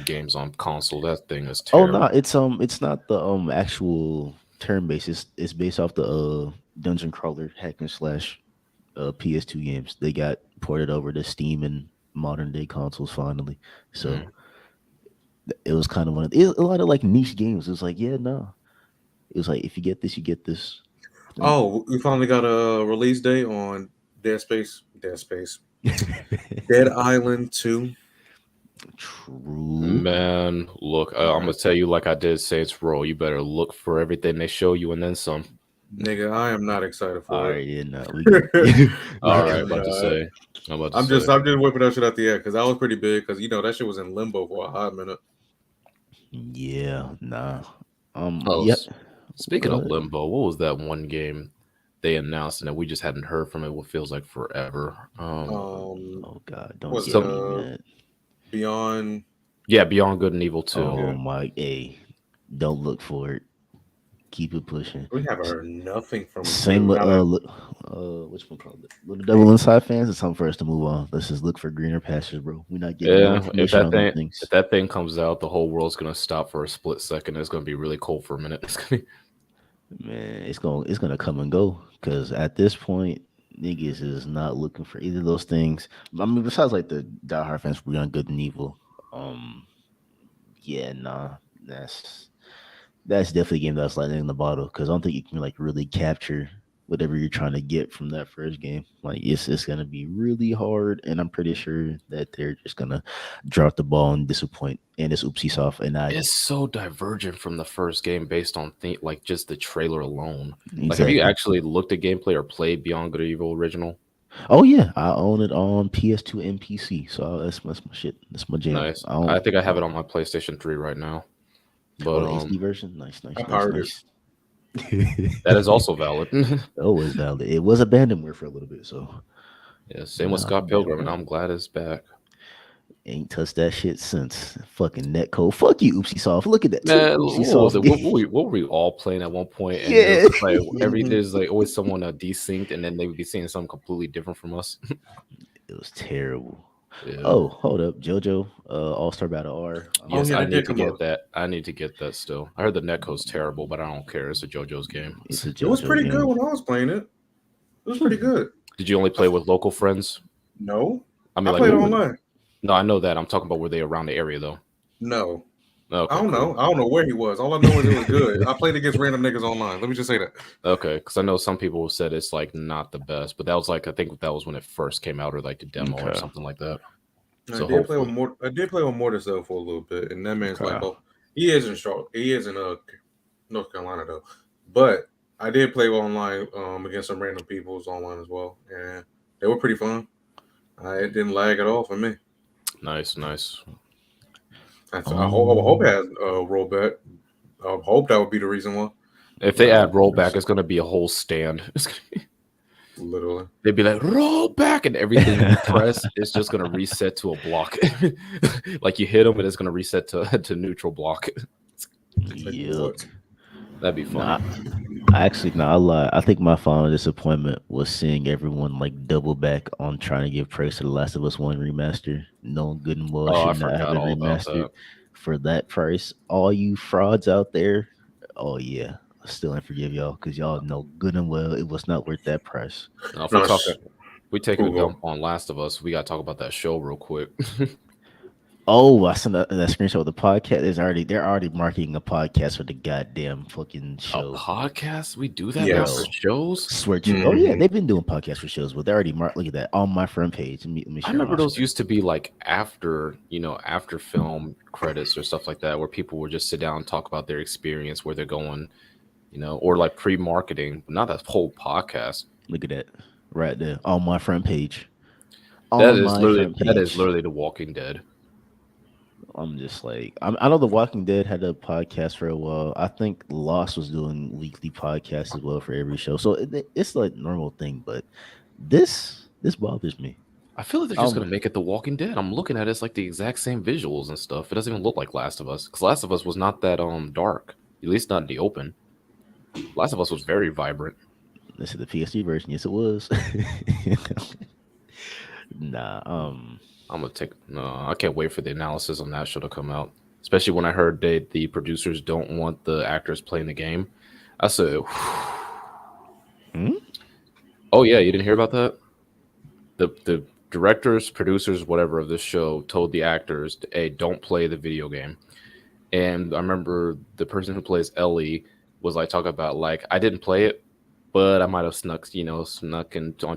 games on console. That thing is Oh no, terrible. it's not the actual turn based. It's based off the dungeon crawler hack and slash PS2 games. They got ported over to Steam and modern day consoles finally. So Mm. it was kind of a lot of like niche games. It was like, yeah, no. It was like if you get this, you get this. And Oh, we finally got a release date on Dead Space, Dead Island 2. true. Man, look, I'm gonna tell you like I did Saints Row. You better look for everything they show you and then some. Nigga, I am not excited All for right, yeah, no, we good. it. We All I right, good. am We about to good. not. say. I'm about to say. I'm just whipping that shit out the air because that was pretty big. Because that shit was in limbo for a hot minute. Yeah, nah. Oh, Yep. speaking of What? Limbo, what was that one game they announced and that we just hadn't heard from it? What feels like forever. Um, Oh God, don't was it get Some me, man. Beyond? yeah, Beyond Good and Evil too. Yeah, Oh my, hey, don't look for it. Keep it pushing. we haven't heard nothing from it Same too. with Now that which one called it? Little Devil Inside fans. It's time for us to move on. Let's just look for greener pastures, bro. We're not getting no Yeah, information on them if things. that thing comes out, the whole world's gonna stop for a split second. It's gonna be really cold for a minute. It's gonna be, Man, it's gonna come and go. Cause at this point, niggas is not looking for either of those things. I mean, besides like the diehard fans for Beyond Good and Evil. Yeah, nah, that's that's definitely a game that's lightning in the bottle. Cause I don't think you can like really capture whatever you're trying to get from that first game. Like it's gonna be really hard, and I'm pretty sure that they're just gonna drop the ball and disappoint. And it's oopsie soft, and I it's so divergent from the first game based on like just the trailer alone. Like, have you exactly. actually looked at gameplay or played Beyond Good and Evil original? Oh yeah, I own it on PS2 and PC, so that's my shit. That's my jam. Nice. I I don't. think I have it Oh, on my PlayStation 3 right now. oh, But the HD version. Nice, nice, I nice, pirated. nice. that is also valid. That was valid. It was abandonware for a little bit, so Yeah, same with nah, Scott bad on Pilgrim, and that. I'm glad it's back. Ain't touched that shit since fucking netcode. Fuck you, Oopsie Soft. Look at that two Man, Oopsie what was Soft it? game. What were we all playing at one point? And it was Yeah, just like there's like always someone desynced, and then they would be seeing something completely different from us. it was terrible. Yeah. Oh, hold up, JoJo, All Star Battle R. Oh Yes, yeah, I that need did to come get out. that. I need to get that still. I heard the netcode's terrible, but I don't care. It's a JoJo's game. It's a It was JoJo pretty good game. when I was playing it. It was pretty Hmm. good. Did you only play with local friends? No, I mean, I like, played Ooh, online. no, I know that. I'm talking about were they around the area though? No, I Okay, don't cool. know. I don't know where he was. All I know is it was good. I played against random niggas online. Let me just say that. Okay, because I know some people said it's like not the best, but that was like I think that was when it first came out or like the demo or okay, something like that. I So did play with hopefully, more. I did play with Mortisel for a little bit, and that man's like, okay. oh, he is in Charlotte. He is in North Carolina though. But I did play online against some random people's online as well, and they were pretty fun. It didn't lag at all for me. nice, nice. I hope it Um, has rollback. I hope that would be the reason why. If they nah, add of rollback, course. it's gonna be a whole stand. Literally. They'd be like roll back, and everything you press is just gonna reset to a block. Like you hit them, and it's gonna reset to to neutral block. Like Yep. what? That'd be fun. Nah, I actually, nah, I lie. I think my final disappointment was seeing everyone like double back on trying to give praise to the Last of Us One remaster, knowing good and well it Oh, I should not have forgot been all about remastered that. for that price. All you frauds out there, oh yeah, I still ain't forgive y'all because y'all know good and well it was not worth that price. Now, if we're No, talking, We taking a Cool, dump go. on Last of Us. We gotta talk about that show real quick. Oh, I sent that screenshot of the podcast. They're already marketing a podcast for the goddamn fucking A show, podcast? We do that now for Yes. bro. shows? Swear to oh yeah, Hmm. they've been doing podcasts for shows, but they already marked. Look at that on my front page. Let me I share on remember my those story. used to be like after, after film credits or stuff like that, where people would just sit down and talk about their experience, where they're going, or like pre-marketing, but not a whole podcast. Look at that right there on my front page. That On is my literally front that is page. literally The Walking Dead. I'm just like I know The Walking Dead had a podcast for a while. I think Lost was doing weekly podcasts as well for every show, so it's like normal thing. But this bothers me. I feel like they're just Um, gonna make it The Walking Dead. I'm looking at it, it's like the exact same visuals and stuff. It doesn't even look like Last of Us, because Last of Us was not that dark, at least not in the open. Last of Us was very vibrant. this is the PS3 version. Yes, it was. Nah. I'm gonna take no. I can't wait for the analysis on that show to come out. Especially when I heard the producers don't want the actors playing the game. I said, Hmm? "Oh yeah, you didn't hear about that?" The directors, producers, whatever of this show told the actors, "Hey, don't play the video game." And I remember the person who plays Ellie was like talking about like I didn't play it, but I might have snuck onto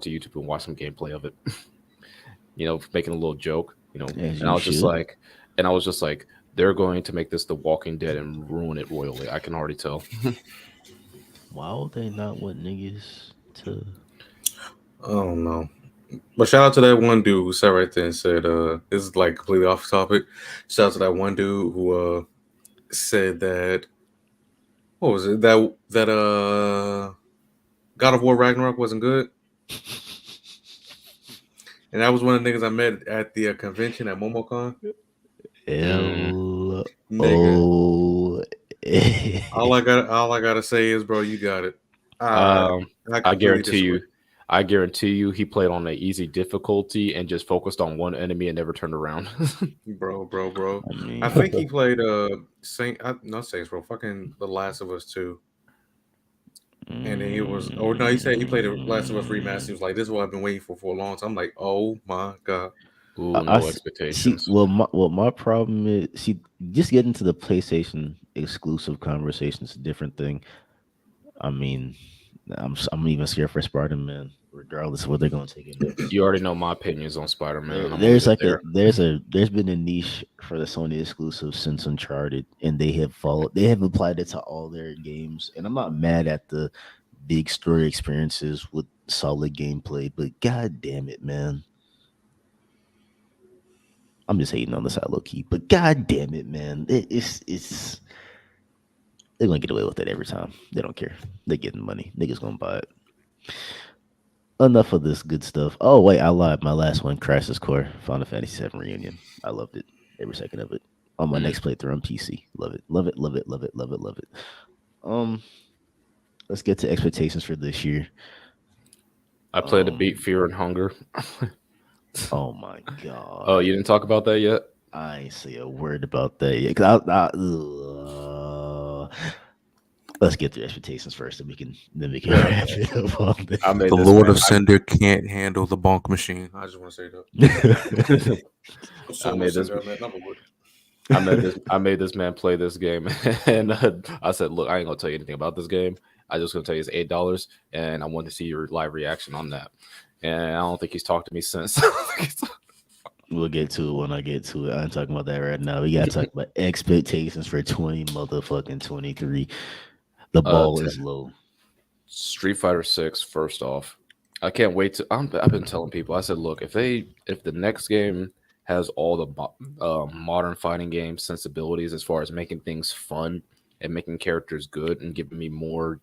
YouTube and watched some gameplay of it. Making a little joke, As and you I was just should. like, and I was just like, they're going to make this The Walking Dead and ruin it royally. I can already tell. Why would they not want niggas to? I don't know. But shout out to that one dude who sat right there and said, this is like completely off topic. Shout out to that one dude who said that what was it? That God of War Ragnarok wasn't good. And that was one of the niggas I met at the convention at MomoCon. Mm, L Nigga, O. all I gotta say is, bro, you got it. I um, I I completely guarantee disagree. you, I guarantee you, he played on an easy difficulty and just focused on one enemy and never turned around. Bro. I I think mean, he played not Saints Row, fucking The Last of Us 2. And then he was, oh no, he said he played The Last of Us remaster. He was like, "This is what I've been waiting for a long time." I'm like, "Oh my god, Ooh, I no see. expectations. Well, my problem is see, just getting to the PlayStation exclusive conversations, a different thing. I mean, I'm even scared for Spider Man, regardless of what they're going to take it next. You already know my opinions on Spider Man. I'm gonna leave There's it like there. there's been a niche for the Sony exclusives since Uncharted, and they have applied it to all their games. And I'm not mad at the big story experiences with solid gameplay, but god damn it, man. I'm just hating on the side low key, but god damn it, man. It's they're gonna get away with it every time. They don't care. They're getting money. Niggas gonna buy it. Enough of this good stuff. Oh wait, I lied. My last one, Crisis Core, Final Fantasy VII Reunion. I loved it. Every second of it. On my Mm. next playthrough on PC. Love it. Love it. Love it. Love it. Love it. Love it. Um, let's get to expectations for this year. I played to beat Um, Fear and Hunger. oh my Oh, you god. didn't talk about that yet? I ain't say a word about that yet. 'Cause let's get through expectations first, and we can Yeah, wrap it up on I that. made the this Lord man. of Cinder can't handle the bonk machine." I just want to say that. I Solo made this. Cinder, man, number one. I made this man play this game, and I said, "Look, I ain't gonna tell you anything about this game. I just gonna tell you it's $8, and I want to see your live reaction on that." And I don't think he's talked to me since. We'll get to it when I get to it. I'm talking about that right now. We gotta talk about expectations for 20 motherfucking 23. The uh, ball t- is low. Street Fighter 6. First off, I can't wait to. I've been telling people. I said, look, if the next game has all the modern fighting game sensibilities as far as making things fun and making characters good and giving me more,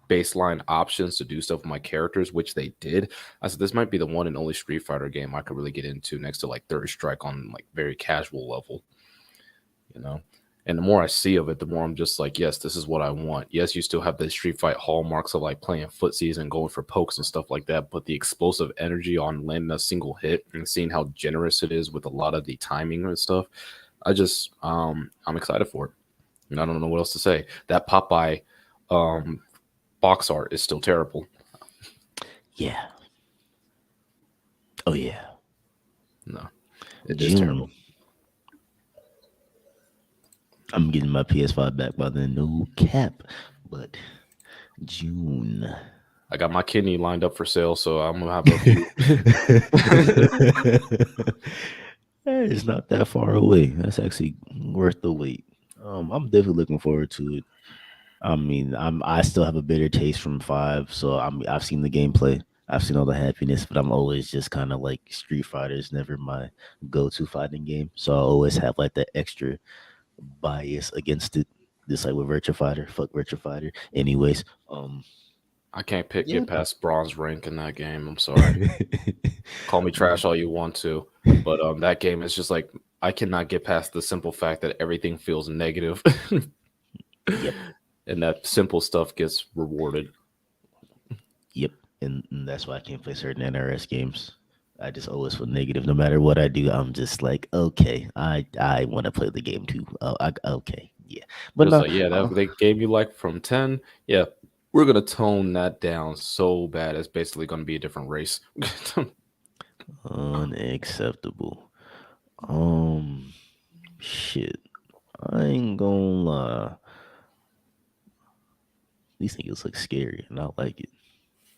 baseline options to do stuff with my characters, which they did. I said this might be the one and only Street Fighter game I could really get into next to like Third Strike on like very casual level, you know. And the more I see of it, the more I'm just like, yes, this is what I want. Yes, you still have the Street Fight hallmarks of like playing footsies and going for pokes and stuff like that, but the explosive energy on landing a single hit and seeing how generous it is with a lot of the timing and stuff, I'm excited for it. And I don't know what else to say. That Popeye um box art is still terrible. Yeah. Oh yeah, No, it is June. terrible. I'm getting my PS5 back by then. No cap, but June. I got my kidney lined up for sale, so I'm gonna have a few. It's not that far away. That's actually worth the wait. I'm definitely looking forward to it. I mean, I still have a bitter taste from five, so I've seen the gameplay. I've seen all the happiness, but I'm always just kind of like Street Fighter is never my go-to fighting game, so I always have like that extra bias against it. Just like with Virtua Fighter, fuck Virtua Fighter. Anyways, I can't yeah. get past bronze rank in that game. I'm sorry. Call me trash all you want to, but that game is just like I cannot get past the simple fact that everything feels negative, Yep, and that simple stuff gets rewarded. yep, and that's why I can't play certain NRS games. I just always feel negative. No matter what I do, I'm just like, okay, I want to play the game too. Okay, yeah, but Just no, like, yeah, that they gave you like from 10. Yeah, we're gonna tone that down so bad. It's basically gonna be a different race. unacceptable. Um, shit, I ain't gonna lie. These things look scary, and I like it.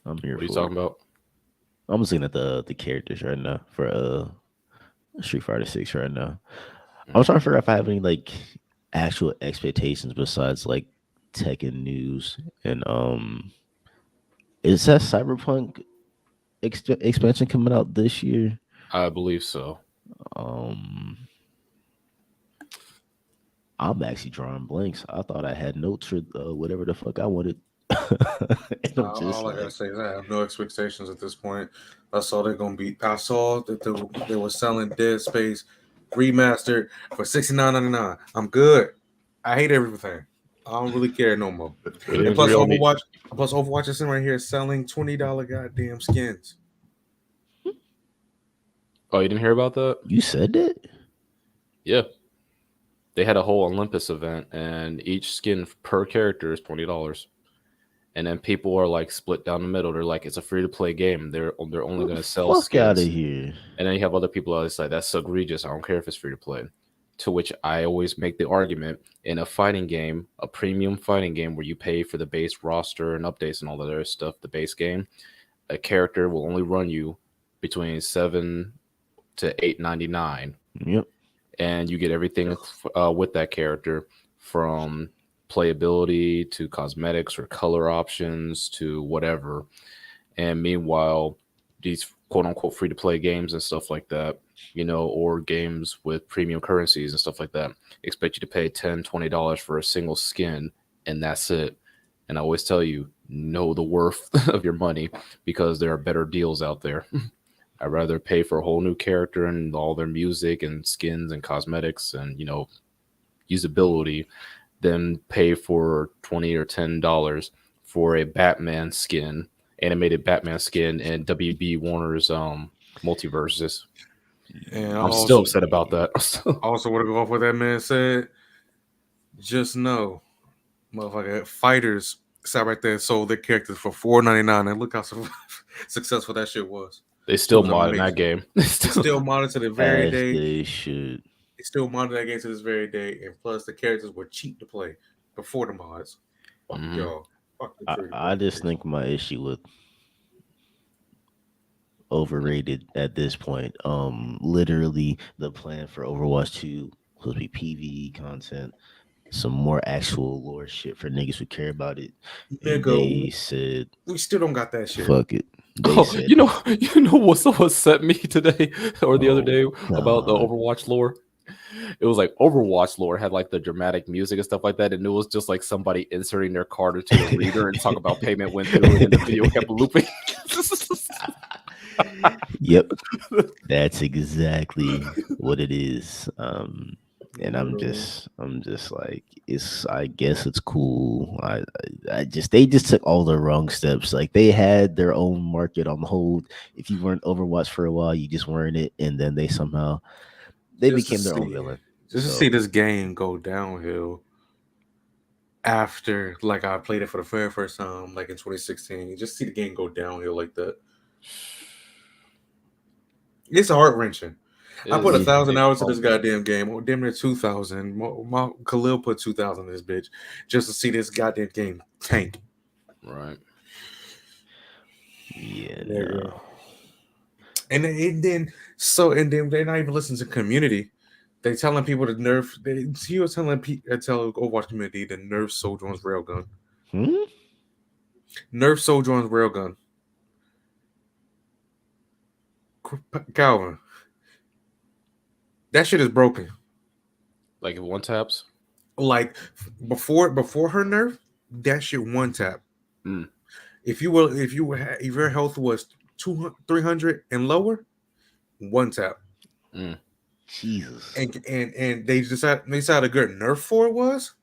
I'm here What are you for it. talking about? I'm just looking at the characters right now for Street Fighter 6 right now. I'm Mhm. trying to figure out if I have any like actual expectations besides like Tekken news and is that Cyberpunk expansion coming out this year? I believe so. Um, I'm actually drawing blanks. I thought I had notes for whatever the fuck I wanted, and I'm just All I gotta like, say is I have no expectations at this point. I saw they're gonna be. I saw that they were selling Dead Space remastered for $69.99. I'm good. I hate everything. I don't really care no more. We And didn't plus agree on the. Overwatch is sitting right here selling $20 goddamn skins. Oh, you didn't hear about that? you said that? Yeah, they had a whole Olympus event, and each skin per character is $20. And then people are like split down the middle. They're like, it's a free to play game. They're only Get going the to sell fuck out of skins. here! And then you have other people that say that's egregious. I don't care if it's free to play. To which I always make the argument in a fighting game, a premium fighting game where you pay for the base roster and updates and all that other stuff, the base game, a character will only run you between 7 to 8.99, Yep. and you get everything with that character from playability to cosmetics or color options to whatever. And meanwhile, these quote unquote free to play games and stuff like that, or games with premium currencies and stuff like that, expect you to pay $10, $20 for a single skin, and that's it. And I always tell you, know the worth of your money because there are better deals out there. I'd rather pay for a whole new character and all their music and skins and cosmetics and, usability than pay for 20 or $10 for a Batman skin, animated Batman skin in WB Warner's multiverses. And I'm still also, upset about that. also want to go off what that man said. Just know, motherfucker, fighters sat right there and sold their characters for $4.99, and look how successful that shit was. They It still was mod in that amazing. game. They still monitor to the very As day. they should. They still monitor that game to this very day, and plus the characters were cheap to play before the mods. Fuck Mhm. y'all. Fuck the I, free to play I just games. think my issue with overrated at this point. Literally the plan for Overwatch 2 supposed to be PvE content, some more actual lore shit for niggas who care about it. And Nigga, they said, we still don't got that shit. fuck it. They Oh, said, you know what someone sent me today or the other oh day about the God. Overwatch lore? It was like Overwatch lore had like the dramatic music and stuff like that, and it was just like somebody inserting their card into the reader and talk about payment went through, and then the video kept looping. Yep, that's exactly what it is. And Literally. I'm just like, I guess it's cool. I just, they just took all the wrong steps. Like they had their own market on hold. If you weren't Overwatch for a while, you just weren't it. And then they Just to became their own see, villain. just to see So this game go downhill after, like, I played it for the very first time, like in 2016. Just see the game go downhill like that. It's heart wrenching. It I put a is. Yeah. thousand It's hours to this heartbreaking. goddamn game. Oh, damn near 2,000. My Khalil put 2,000 in this bitch just to see this goddamn game tank. Right. Yeah, Nigga. no. And then they're not even listening to community. They telling people to nerf. He was telling tell Overwatch community to nerf Sojourn's railgun. Hmm? Nerf Sojourn's railgun. Calvin, that shit is broken. Like if one taps. Like before her nerf, that shit one tap. Mm, If your health was 200, 300 and lower, one tap. mm, Jesus. And they decided a good nerf for it was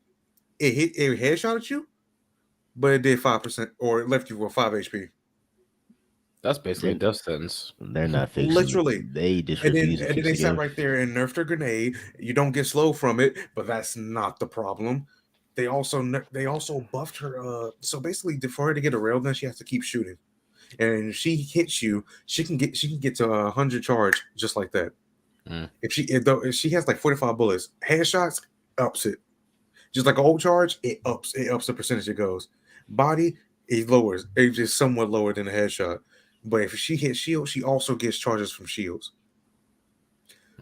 it headshot at you, but it did 5% or it left you with 5 HP. that's basically a Then death sentence. they're not fixing it. Literally. They just And then refuse to and then fix they the sat game. right there and nerfed her grenade. You don't get slow from it, but that's not the problem. They also buffed her. So basically, for her to get a railgun, she has to keep shooting, and if she hits you, she can get to 100 charge just like that. Mm, If she has like 45 bullets, headshots ups it. Just like a whole charge, it ups the percentage it goes. Body, it lowers. It's just somewhat lower than a headshot. But if she hits shield, she also gets charges from shields.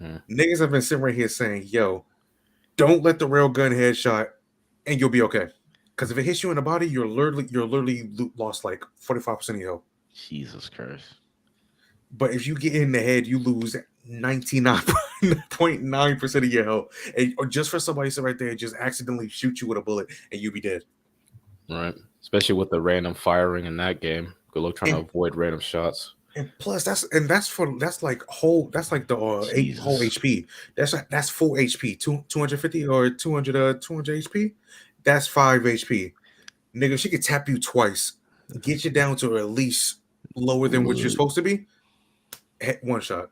mm. Niggas have been sitting right here saying, "Yo, don't let the rail gun headshot, and you'll be okay." Because if it hits you in the body, you're literally lost like 45% of your health. Jesus Christ. But if you get in the head, you lose 99.9% of your health. Or just for somebody to sit right there and just accidentally shoot you with a bullet and you be dead. Right. Especially with the random firing in that game. Good luck trying to And avoid random shots. and plus that's like the eight whole Jesus. HP. That's full HP. 250 or 200 HP. That's 5 HP. Nigga, she could tap you twice, get you down to at least lower than what you're Look, supposed to be. One shot.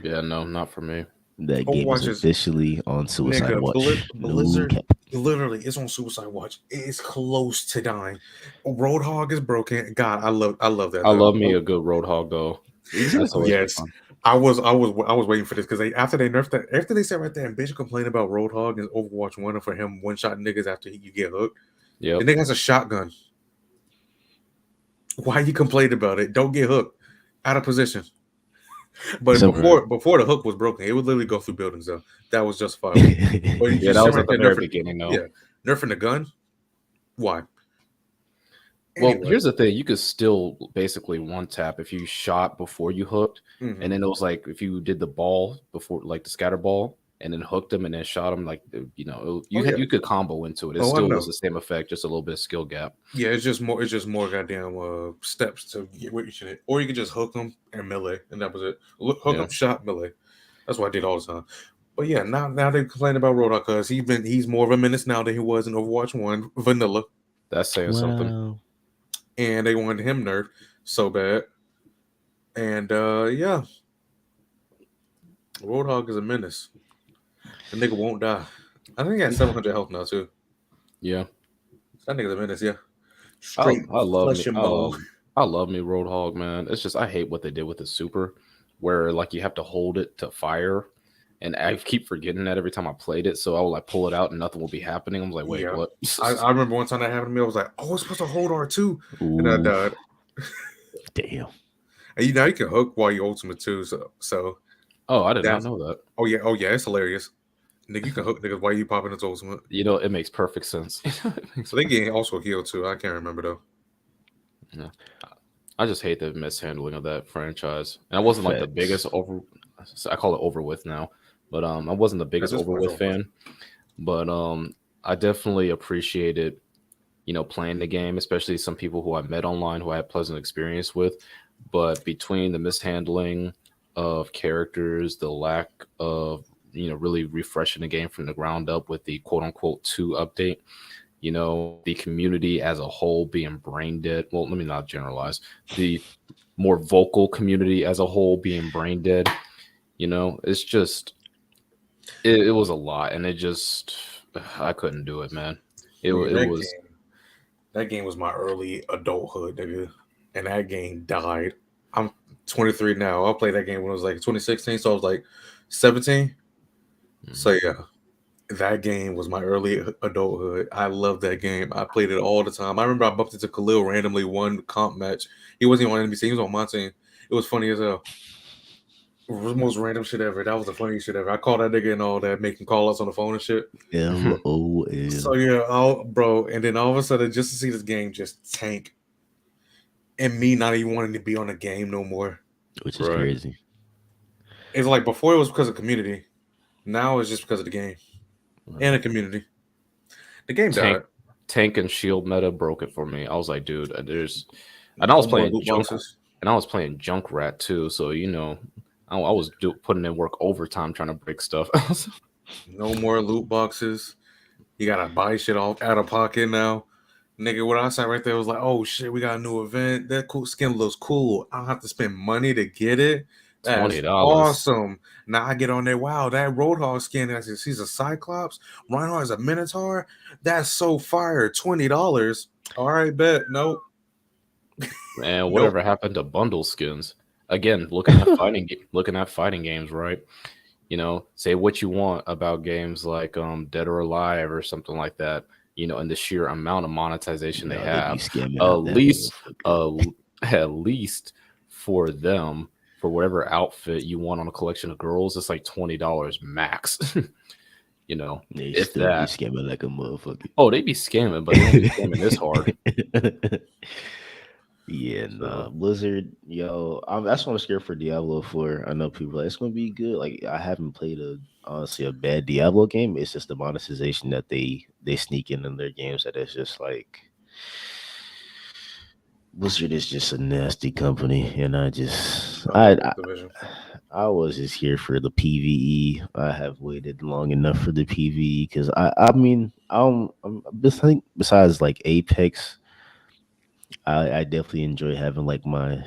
Yeah, no, not for me. that game is Overwatch is officially on Suicide nigga. Watch. No Blizzard cap. literally is on suicide watch. It is close to dying. Roadhog is broken. God, I love that I though. love me a good Roadhog though. That's Exactly. always been Yes. fun. I was waiting for this because after they nerfed that, after they said right there and bitch complain about Roadhog and Overwatch 1 and for him one shot niggas after you get hooked. The Yep. nigga has a shotgun. Why you complain about it? Don't get hooked. Out of position. But So Right. before the hook was broken, it would literally go through buildings though. That was justifiable. But you Yeah, just that sit was right at the there very nerfing, beginning though. yeah, nerfing the gun. Why? Well, Anyway. here's the thing: you could still basically one tap if you shot before you hooked, Mhm. and then it was like if you did the ball before, like the scatter ball, and then hooked him and then shot him, like Oh yeah. you could combo into it. It Oh, I still was know. the same effect, just a little bit of skill gap. Yeah, it's just more goddamn steps to get what you should hit. Or you could just hook them and melee, and that was it. Hook Yeah, them, shot, melee. That's what I did all the time. But yeah, now they complain about Roadhog because he's more of a menace now than he was in Overwatch 1 vanilla. that's saying something. wow. And they wanted him nerfed so bad. And yeah, Roadhog is a menace. The nigga won't die. I think he has 700 health now too. Yeah, That nigga's a menace, yeah. I Straight I love me flesh and bone. I love me Roadhog, man. It's just I hate what they did with the super, where like you have to hold it to fire. And I keep forgetting that every time I played it, so I would like pull it out and nothing will be happening. I'm like, wait, Yeah. what? I remember one time that happened to me. I was like, oh, it's supposed to hold R2. And I Oof. died. Damn. And you can hook while you ultimate too. So Oh, I did not that's know that. oh yeah, it's hilarious. Nigga, you can hook niggas while you popping into ultimate. You know, it makes perfect sense. It makes So they get also healed too. I can't remember though. Yeah. I just hate the mishandling of that franchise. And I wasn't like the biggest Facts. I call it over with now, but I wasn't the At biggest this over point, it's with over. fan. But I definitely appreciated, playing the game, especially some people who I met online who I had pleasant experience with. But between the mishandling of characters, the lack of really refreshing the game from the ground up with the quote unquote 2 update, the community as a whole being brain dead. Well, let me not generalize. The more vocal community as a whole being brain dead, it's just it was a lot, and it just I couldn't do it, man. Nigga, It was that game was my early adulthood, nigga. And that game died. I'm 23 now. I played that game when it was like 2016, so I was like 17. So Mhm. yeah, that game was my early adulthood. I loved that game. I played it all the time. I remember I bumped into Khalil randomly one comp match. He wasn't even on NBC. He was on my team. It was funny as hell. It was the most random shit ever. That was the funniest shit ever. I called that nigga and all that, making call outs on the phone and shit. So LOL, yeah, bro, and then all of a sudden, just to see this game just tank, and me not even wanting to be on the game no more. which is Right. crazy. It's like before it was because of community. Now it's just because of the game and the community. The game Tank died. tank and shield meta broke it for me. I was like, dude, there's and I No was more playing loot boxes. Junkrat too, so I was putting in work overtime trying to break stuff. No more loot boxes. You gotta buy shit off out of pocket now. Nigga, what I said right there was like, oh shit, we got a new event. That cool skin looks cool. I don't have to spend money to get it. That's $20. awesome. Now I get on there. Wow, that Roadhog skin, he's a Cyclops. Reinhardt is a Minotaur. That's so fire. $20. All right, bet. Nope. And Nope. whatever happened to bundle skins? Again, looking at fighting games, right? Say what you want about games like Dead or Alive or something like that, and the sheer amount of monetization they No, they be have. scamming At out that least motherfucker. uh at least for them, for whatever outfit you want on a collection of girls, it's like $20 max. you know, They if still be that. scamming like a motherfucker. Oh, they be scamming, but they don't be scamming this hard. Yeah, nah. So Blizzard, yo, that's what I'm scared for Diablo for. I know people like it's gonna be good. Like I haven't played honestly a bad Diablo game. It's just the monetization that they sneak in their games that is just like Blizzard is just a nasty company, and I love Activision. I was just here for the PVE. I have waited long enough for the PVE because I mean besides like Apex. I definitely enjoy having like my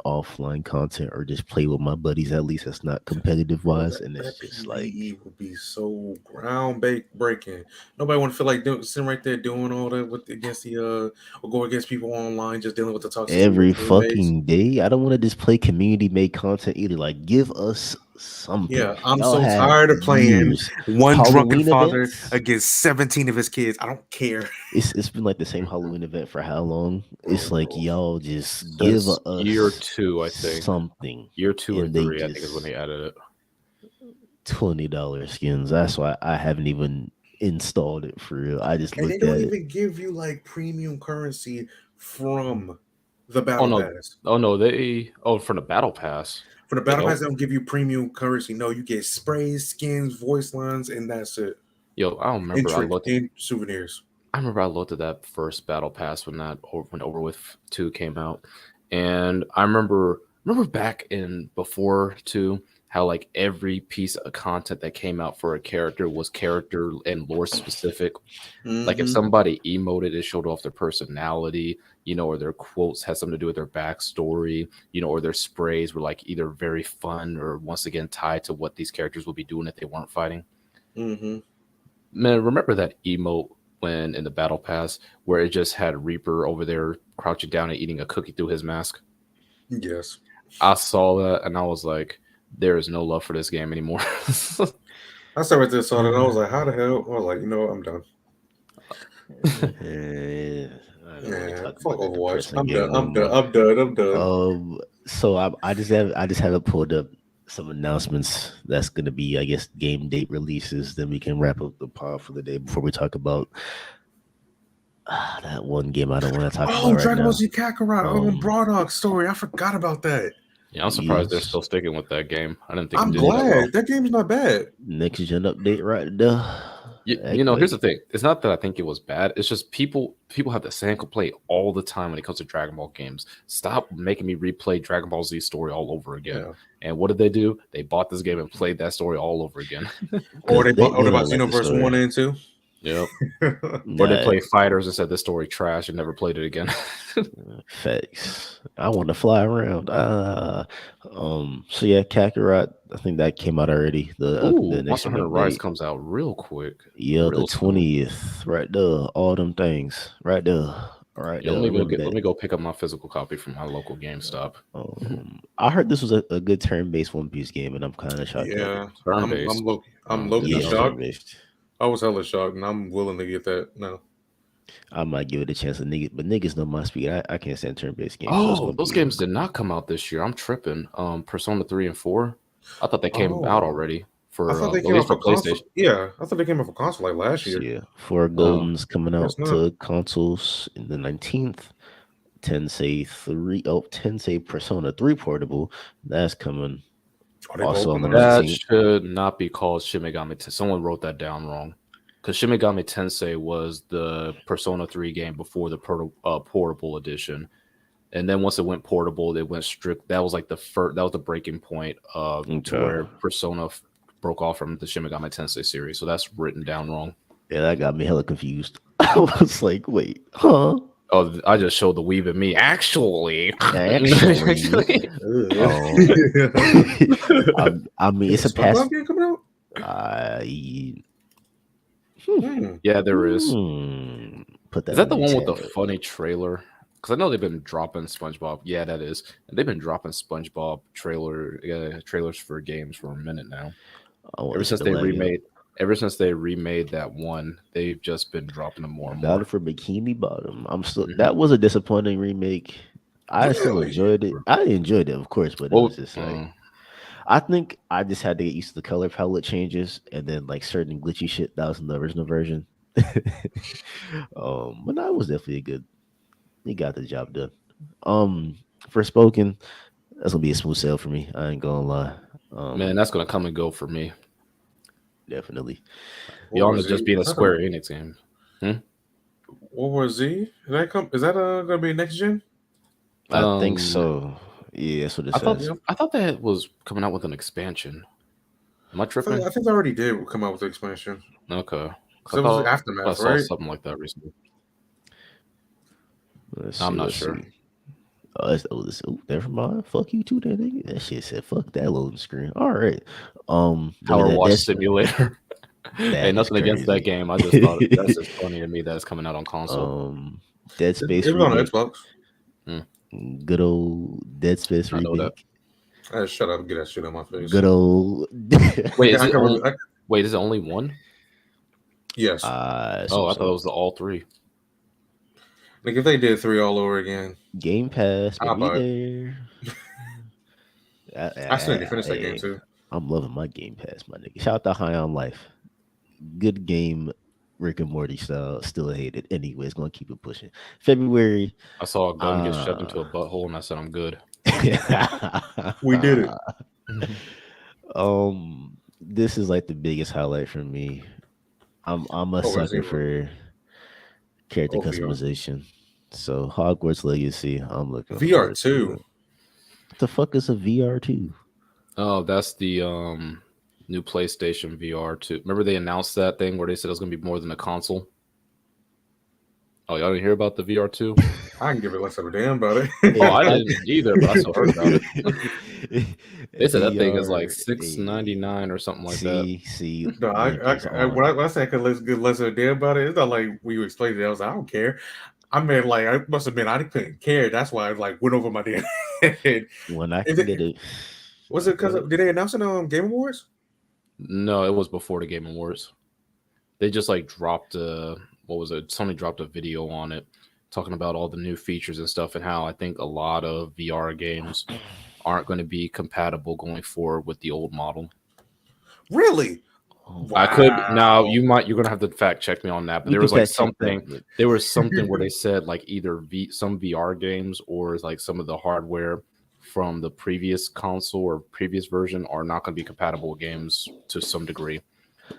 offline content or just play with my buddies at least that's not competitive Bro, wise that, and it's that just like PVE would be so ground breaking. Nobody want to feel like sitting right there doing all that with against the or go against people online, just dealing with the toxicity every with teammates. fucking day. I don't want to just play community made content either. Like give us something. Yeah, I'm Y'all so have tired of playing years. one drunken Halloween father events. against 17 of his kids. I don't care. It's been like the same Halloween event for how long? It's Oh, like bro. y'all just give since year us two, I think. something. Year two or And they three, I think is when just they added it. $20 skins. That's why I haven't even installed it for real. I just And they looked don't at it. even give you like premium currency from the Oh battle no, pass. from the battle pass. For the They battle pass, don't. they don't give you premium currency. No, you get sprays, skins, voice lines, and that's it. Yo, I don't And remember. trick and souvenirs. I remember I looked at that first battle pass when Overwith 2 came out, and I remember back in before 2 how like every piece of content that came out for a character was character and lore specific. Like if Mm-hmm. somebody emoted, it showed off their personality, or their quotes had something to do with their backstory, or their sprays were like either very fun or once again tied to what these characters would be doing if they weren't fighting. Mm-hmm. Man, remember that emote when in the battle pass where it just had Reaper over there crouching down and eating a cookie through his mask? Yes. I saw that and I was like, there is no love for this game anymore. I sat right there, saw that. I was like, how the hell? I was like, you know what? I'm done. I don't want to Yeah, talk fuck about that Overwatch. depressing I'm done. game no I'm done. more. I'm done. I'm done. So I just haven't pulled up some announcements that's gonna be I guess game date releases. Then we can wrap up the pod for the day before we talk about that one game I don't want to talk about Oh, right Dragon Ball now. Z Kakarot. Broadhog story. I forgot about that. Yeah, I'm surprised they're Yes, still sticking with that game. I didn't think it I'm did that well. glad. That game's not bad. next gen update right there. Here's Like the thing. It's not that I think it was bad. It's just people have the same complaint all the time when it comes to Dragon Ball games. Stop making me replay Dragon Ball Z story all over again. Yeah. And what did they do? They bought this game and played that story all over again. Or because they bought, or they they bought don't like the Xenoverse 1 story. and 2. Yep. Or they Nah, played Fighters and said this story trash and never played it again. facts. I want to fly around. So yeah, Kakarot. I think that came out already. The Ooh, next Monster gen Hunter Rise update. comes out real quick, Yeah, the real soon. 20th. Right there. All them things. Right there. All right, Yeah, let me go remember get. Let that. me go pick up my physical copy from my local GameStop. I heard this was a good turn-based One Piece game, and I'm kind of shocked at it. Yeah, Turn I'm based. low, I'm low Good key Yeah, to it's know. shocked. turn-based. I was hella shocked, and I'm willing to get that now. I might give it a chance. But niggas know my speed. I can't stand turn-based games, so it's Oh, gonna those be. games did not come out this year. I'm tripping. Persona 3 and 4. I thought they came out Oh, already I for thought they at came out least for for console. PlayStation. Yeah, I thought they came out for console like last So year. yeah, four No. Goldens coming That's out not. to consoles in the 19th. Tensei 3. Oh, Tensei Persona 3 portable. That's coming Are they both also on the coming out? That 19th. should not be called Shin Megami Tensei. Someone wrote that down wrong. Because Shin Megami Tensei was the Persona 3 game before the portable edition. And then once it went portable, it went strict. That was like the first. That was the breaking point to Okay. where Persona broke off from the Shin Megami Tensei series. So that's written down wrong. Yeah, that got me hella confused. I was like, wait, huh? Oh, I just showed the weeb in me. Actually, Actually, Ugh. I mean, it's a SpongeBob pass. game coming out? yeah, there is. Put that Is that on the the one with the tab. funny trailer? Because I know they've been dropping SpongeBob. Yeah, that is. And they've been dropping SpongeBob trailers for games for a minute now. I want Ever to see since the they Lego. remade, ever since they remade that one, they've just been dropping them more and Battle more. for Bikini Bottom. I'm still. Mhm. That was a disappointing remake. I still Really? enjoyed it. I enjoyed it, of course, but it Well, was just like I think I just had to get used to the color palette changes and then like certain glitchy shit that was in the original version. But that was definitely a good. He got the job done. Um, for spoken, that's gonna be a smooth sale for me. I ain't gonna lie. man, that's gonna come and go for me. Definitely. What Beyond was it just Z? being a Is that a Square Enix game. what was Z? Is that gonna be next gen? I think Um, so. Yeah, that's what it I thought says. I thought that was coming out with an expansion. Am I tripping? I think they already did come out with the expansion Okay, because I it was thought I Aftermath, saw right? something like that recently. Let's I'm see. not Let's sure. see. Never mind. Fuck you too, then. Nigga. That shit said fuck that loading screen. All right. Look at Power that. Wash Simulator. Hey, That is nothing against that crazy. game. I just thought that's just funny to me that it's coming out on console. Dead It Space was on remake. Xbox. Mm, Good old Dead Space I know that. remake. Shut up! Get that shit on my face. Good old. Wait, I can really, wait, is it only one? yes. Oh, I thought it so was the all three. Like if they did 3 all over again, Game Pass, I'll baby buy it. there. I still need to finish that game Hey, too. I'm loving my Game Pass, my nigga. Shout out to High on Life. Good game, Rick and Morty style. Still hate it. Anyways, gonna keep it pushing. February. I saw a gun get shoved into Uh, a butthole, and I said, "I'm good." We did it. This is like the biggest highlight for me. I'm a Oh, sucker Resident Evil. for character Oh, VR. customization. So Hogwarts Legacy, I'm looking VR forward to 2. it. What the fuck is a VR two? Oh, that's the new PlayStation VR too. Remember they announced that thing where they said it was gonna be more than a console. Oh, y'all didn't hear about the VR two? I can give it less of a damn about it. Oh, I didn't either, but I still heard about it. They said that thing is like VR. $6.99 or something like that. See, No, blinkers when on. I say I could get less of a damn about it, it's not like when you explained it. I was like, I don't care. I mean, like, I must have been, I couldn't care. That's why I like went over my damn head. When I Is can get it, it, was it because did they announce it on Game Awards? No, it was before the Game Awards. They just like dropped what was it? Sony dropped a video on it talking about all the new features and stuff and how I think a lot of VR games aren't going to be compatible going forward with the old model. Really? oh, I could now you're going to have to fact check me on that, but you there can was like fact check something that, but there was something where they said like either some VR games or like some of the hardware from the previous console or previous version are not going to be compatible with games to some degree.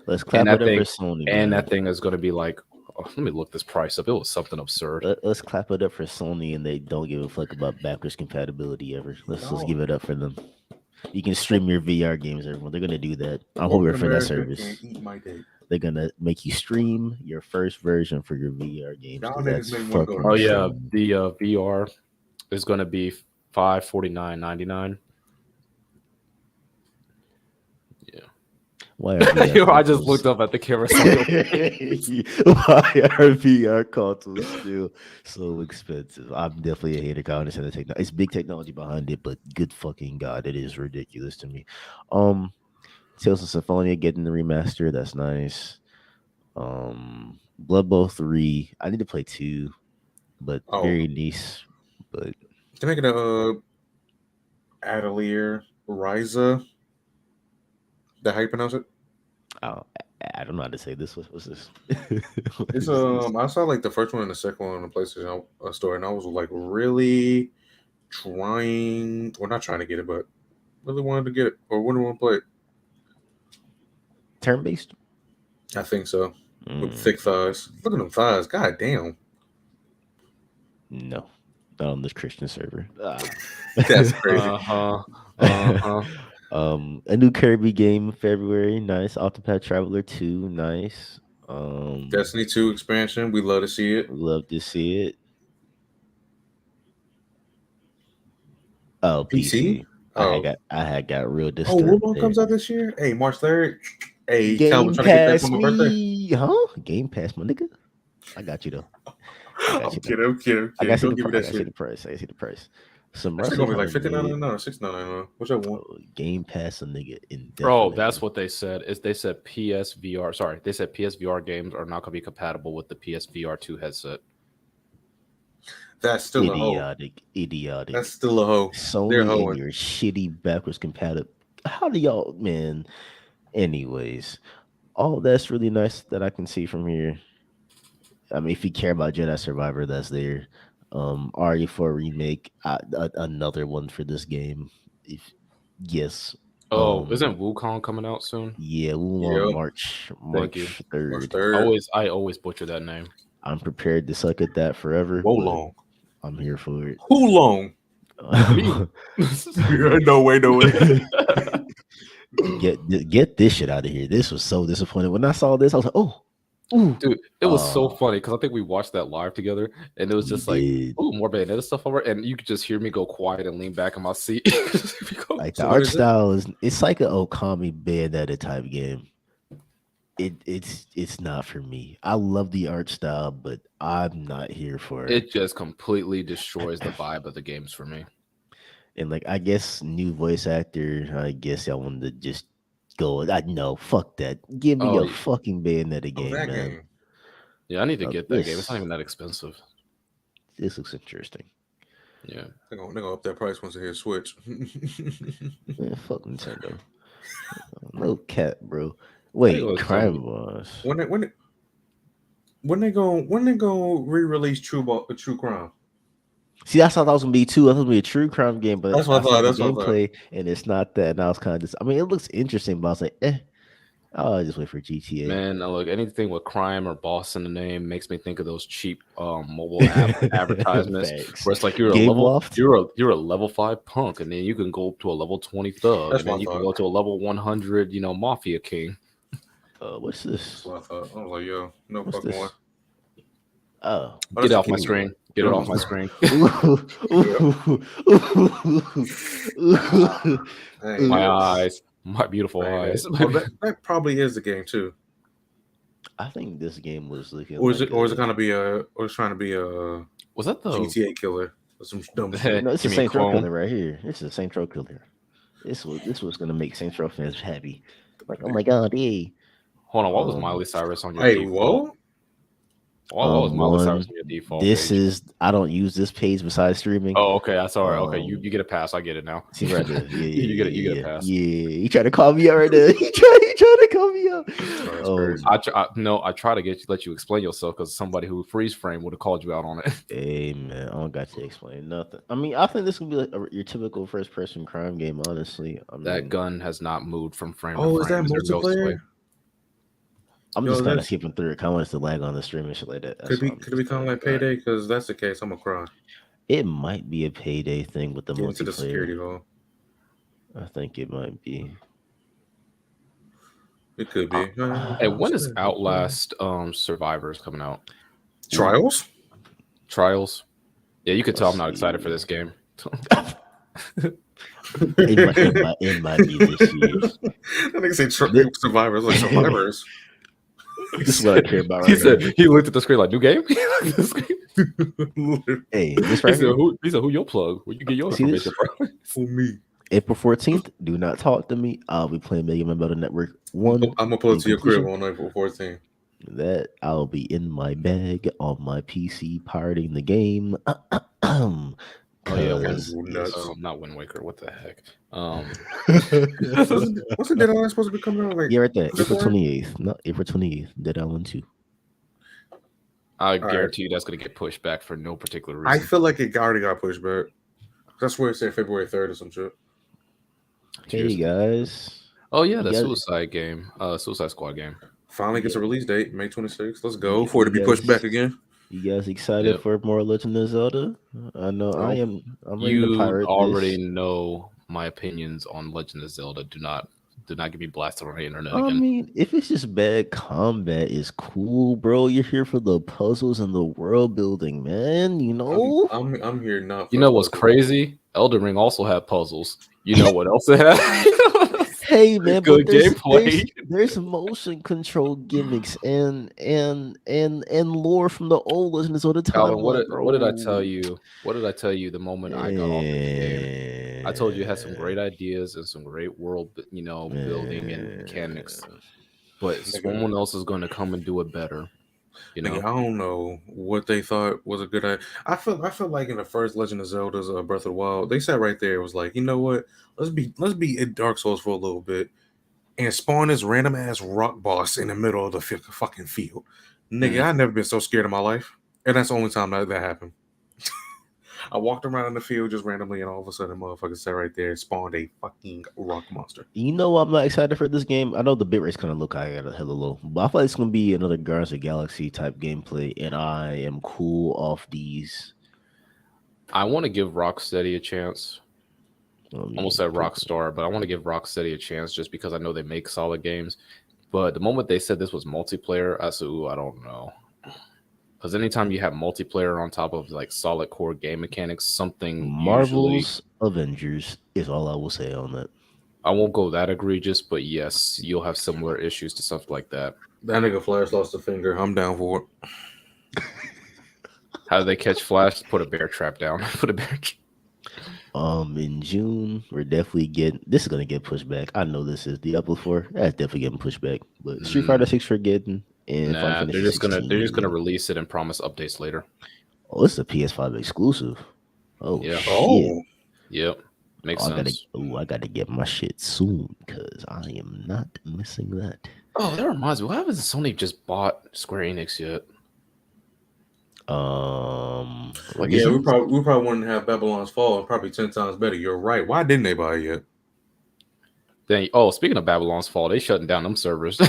let's And clap it that up for thing Sony, and man. that thing is going to be like let me look this price up. It was something absurd. Let's clap it up for Sony, and they don't give a fuck about backwards compatibility ever. Let's No. give it up for them. You can stream your VR games, everyone. They're gonna do that. I'm Corporate hoping for that America service. can eat my dick. They're gonna make you stream your first version for your VR games Y'all because niggas that's make me wanna go fucking to Oh yeah, jail. insane. the VR is going to be $549.99. Yeah. Why are VR Yo, I just consoles? looked up at the camera. So Why are VR consoles still so expensive? I'm definitely a hater. I understand the technology. It's big technology behind it, but good fucking god, it is ridiculous to me. Um, Tales of Symphonia getting the remaster. That's nice. Blood Bowl 3. I need to play 2, but Oh, very nice. But they're making a Atelier Ryza. That how you pronounce it? oh, I don't know how to say this. What's this? What It's is this? I saw like the first one and the second one on the PlayStation store, and I was like really trying, or not trying to get it, but really wanted to get it or wouldn't want to play it. Turn based? I think so. With thick thighs. Look at them thighs. God damn. No, not on this Christian server. That's crazy. A new Kirby game in February. Nice. Octopath Traveler 2. Nice. Destiny 2 expansion. We love to see it. Love to see it. Oh, PC? PC. Oh. I had got real Oh, what disturbed one there. comes out this year? Hey, March 3rd. Hey, Calvin Game trying to get that for Pass my birthday. me, huh? Game Pass, my nigga. I got you though. I got I'm you though. kidding. I'm kidding. I'm I got kidding. to see Don't the give me I that got to see shit. the price. I got to see the price. Some That's wrestling gonna be like kind of mid. $59.99 or $69.99. Whichever one. Game Pass a nigga bro, indefinitely. that's what they said. Is they said PSVR. Sorry, they said PSVR games are not going to be compatible with the PSVR 2 headset. That's still a hoe. Idiotic. That's still a hoe. They're Sony and hoeing. your shitty backwards compatible. How do y'all, man? Anyways, all that's really nice that I can see from here. I mean, if you care about Jedi Survivor, that's there. RE4 remake, another one for this game. If yes, Oh, isn't Wukong coming out soon? yeah, we'll on Yep. March Thank you. March 3rd. 3rd. I always butcher that name. I'm prepared to suck at that forever, Whoa but long. I'm here for it. Who long? Me. No way, no way. Get this shit out of here. This was so disappointing. When I saw this, I was like, oh, ooh, Dude, it was so funny because I think we watched that live together, and it was we just like, did. "Ooh, more Bayonetta stuff over," and you could just hear me go quiet and lean back in my seat. Like the So what art is it? style it's like an Okami Bayonetta type game. It's not for me. I love the art style, but I'm not here for it. It just completely destroys the vibe of the games for me. And like I guess new voice actor, I guess I wanted to just go. I know, fuck that. Give me Oh, a fucking Bayonetta Oh, game, that man. game. yeah, I need to get that game. It's not This even that expensive. this looks interesting. Yeah, They're gonna up that price once they hit Switch. Man, fuck Nintendo. No cat, bro. I think it Wait, was Crime Boss. when they go re-release True Crime? See, that's what I thought it was gonna be too. I thought it was gonna be a true crime game, but That's what I I thought. saw the That's what I thought. gameplay and it's not that. And I was kind of just, I mean, it looks interesting, but I was like, I'll just wait for GTA. man. Look, anything with crime or boss in the name makes me think of those cheap mobile app advertisements Facts. where it's like you're Game Loft. you're a level 5 punk, and then you can go up to a level 20 thug, That's and then what I you can thought. go to a level 100, mafia king. What's That's this? what I thought. I was like, yo, no What's fucking this? way. Oh, Oh, Get that's off a my kid. screen. Get it off my screen. Dang. My eyes, my beautiful Dang, eyes. that probably is the game too. I think this game was looking Or is like it? Or is it gonna be a? Or it's trying to be a Was that the GTA killer or some dumb shit? no, it's the Give me a Saints Row clone? killer right here. This is the Saints Row killer. This was gonna make Saints Row fans happy. Like, oh my god, hey. Hold on, what was Miley Cyrus on your Hey, default? whoa! What was Miley Cyrus One. on your default This page? is I don't use this page besides streaming. Oh, okay. I saw it. Okay, you Um, get a pass. I get it now. See right there. Yeah, you get a pass. Yeah, he tried to call me out right there. He tried to call me out. That's crazy. I try to let you explain yourself because somebody who freeze frame would have called you out on it. Hey man, I don't got to explain nothing. I mean, I think this would be like your typical first person crime game. Honestly, I mean, That gun has not moved from frame Oh, to is that frame. There's no multiplayer? sway. I'm Yo, just kind of that's skipping through it. I want us to lag on the stream and shit like that. That's could why I'm it be just kind of like going. Payday? Because that's the case, I'm gonna cry. It might be a payday thing with the Get into the security multiplayer. hall. I think it might be. It could be. Hey, when is Outlast Survivors coming out? Trials? Trials? Yeah, you could tell Let's I'm not excited for see. this game. It might be this year. That nigga say This, survivors like survivors. this is what I care about He right said here. he looked at the screen like new game. He looked at the screen. Hey, this He right said here. who your plug? Where you get your See this? information from? For me, April 14th. Do not talk to me. I'll be playing Mega Man Battle Network I'm, 1 I'm gonna pull it in to your crib completion. on April 14th. That I'll be in my bag on my PC pirating the game. Oh yeah, Cause Nuts. not Wind Waker. What the heck? What's the deadline supposed to be coming out? Like yeah, right there. April February? 28th. No, April 28th. Dead Island 2. I All right. guarantee you that's gonna get pushed back for no particular I reason. feel like it already got pushed back. That's where it said February 3rd or some shit. Hey guys. Oh yeah, You the guys, Suicide Squad game. Finally you gets guys, a release date, May 26th. Let's go you, for it to you be pushed guys back again. you guys excited Yep. for more Legend of Zelda? I know I No. am. I'm ready to You pirate already this. know my opinions on Legend of Zelda. Do not get me blasted on the internet I again. mean, if it's just bad combat, is cool, bro. You're here for the puzzles and the world building, man. You know. I'm here not You for the know what's puzzle. crazy? Elden Ring also had puzzles. You know what else it had? Hey man, but Good there's gameplay. there's motion control gimmicks and lore from the old Legend of Zelda Calvin, timeline, what did I tell bro. you? What did I tell you the moment I got offered the game? I told you it had some great Man, ideas and some great world, building and mechanics. man. But Nigga, someone else is going to come and do it better. You nigga, know, I don't know what they thought was a good idea. I feel like in the first Legend of Zelda's Breath of the Wild, they sat right there. It was like, you know what? Let's be in Dark Souls for a little bit and spawn this random ass rock boss in the middle of the fucking field. Nigga, Mm. I've never been so scared in my life, and that's the only time that happened. I walked around in the field just randomly, and all of a sudden, motherfucker sat right there and spawned a fucking rock monster. You know I'm not excited for this game. I know the bit rate's gonna look like a hella low, but I feel like it's gonna be another Guardians of the Galaxy type gameplay, and I am cool off these. I want to give Rocksteady a chance. Almost said Rockstar, but I want to give Rocksteady a chance just because I know they make solid games. But the moment they said this was multiplayer, I said, "Ooh, I don't know." Because anytime you have multiplayer on top of like solid core game mechanics, something usually Marvel's Avengers is all I will say on that. I won't go that egregious, but yes, you'll have similar issues to stuff like that. That nigga Flash lost a finger. I'm down for it. How do they catch Flash? Put a bear trap down. Put a bear. In June, we're definitely getting this is gonna get pushed back. I know this is Diablo 4. That's definitely getting pushed back. But Street Fighter 6 for getting and Final Nah, Fantasy they're just gonna 16. release it and promise updates later. Oh, it's a PS5 exclusive. Oh Yeah. shit. Oh, Yep. Makes sense. I gotta get my shit soon because I am not missing that. Oh, that reminds me. Why hasn't Sony just bought Square Enix yet? Like, yeah. Is We it? probably wouldn't have Babylon's Fall and probably 10 times better. You're right. Why didn't they buy it yet? then, speaking of Babylon's Fall, they shutting down them servers.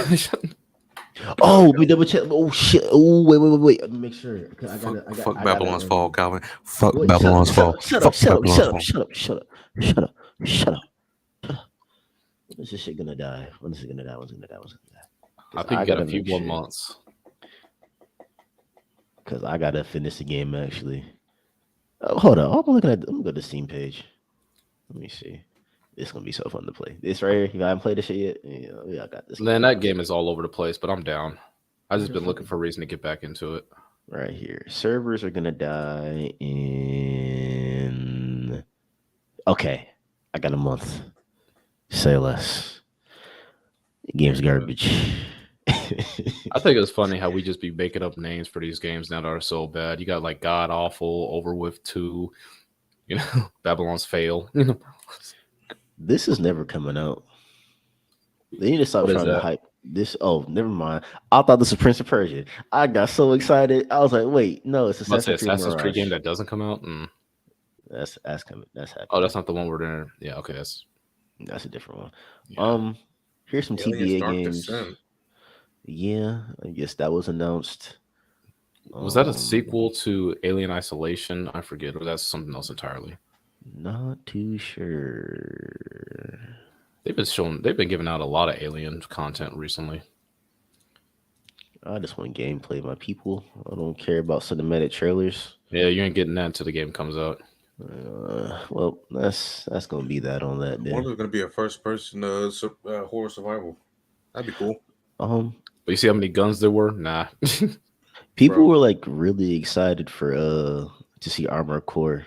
Oh, let me double check. Oh shit. Oh wait. Let me make sure. 'Cause Fuck I Babylon's Fall, Calvin. Fuck Wait, Babylon's Fall. shut Fuck up, shut up, Babylon's shut up, Fall. shut up, shut up, shut up, shut up, shut up. When is this shit gonna die? When is it gonna die? When's it gonna die? When's it gonna die? I think you got a few make more sure, months. because I gotta finish the game actually. Hold on. I'm looking at. I'm gonna go to the Steam page. Let me see. It's gonna be so fun to play. This right here. You haven't played this shit yet? Yeah, I got this. Man, that game is all over the place, but I'm down. I've just been looking for a reason to get back into it. Right here. Servers are gonna die in. Okay, I got a month. Say less. Game's garbage. I think it's funny how we just be making up names for these games now that are so bad. You got like God Awful, Over with 2, Babylon's Fail. This is never coming out. They need to stop What is trying to that? hype this. Oh, never mind. I thought this was Prince of Persia. I got so excited. I was like, wait, no, it's Let's say Assassin's Creed Assassin's Creed Mirage. game that doesn't come out. That's coming. That's Oh, happening. that's not the one where they're. Yeah, okay, That's a different one. yeah. Here's some Aliens TBA Dark games. Descent. Yeah, I guess that was announced. Was that a sequel to Alien Isolation? I forget, or that's something else entirely. Not too sure. They've been giving out a lot of Alien content recently. I just want gameplay, my people. I don't care about cinematic trailers. Yeah, you ain't getting that until the game comes out. Well, that's gonna be that on that One day. of them going to be a first person horror survival. That'd be cool, Um, But you see how many guns there were? Nah. People bro. were like really excited for to see Armor Core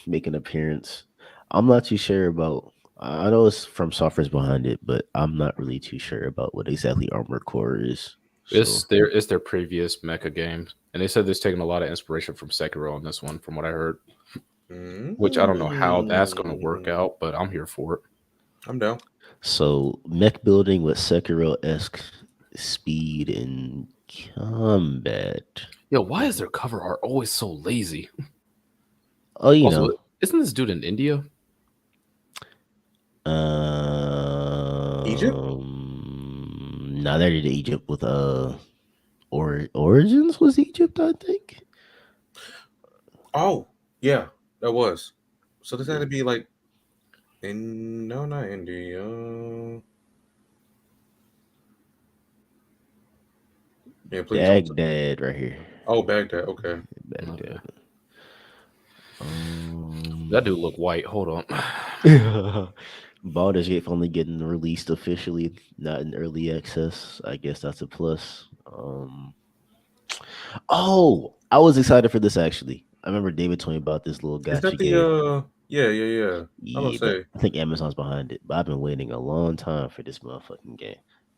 make an appearance. I'm not too sure about. I know it's from software's behind it, but I'm not really too sure about what exactly Armor Core is. So, It's their previous mecha games, and they said they're taking a lot of inspiration from Sekiro on this one, from what I heard. Which I don't know how that's going to work Mm, out, but I'm here for it. I'm down. so mech building with Sekiro esque speed and combat. Yo, why is their cover art always so lazy? Oh, you Also, know, isn't this dude in India? Egypt? now they did Egypt with Origins was Egypt, I think. Oh, yeah, that was. So this had Yeah. to be like in no, not India. Yeah, please don't. Baghdad right here. Oh, Baghdad. Okay. Okay. Baghdad. That dude look white. Hold on. Baldur's Gate finally getting released officially, not in early access. I guess that's a plus. Oh, I was excited for this actually. I remember David told me about this little Is that gotcha the game. Yeah, yeah, yeah. I Yeah, was but say I think Amazon's behind it. But I've been waiting a long time for this motherfucking game,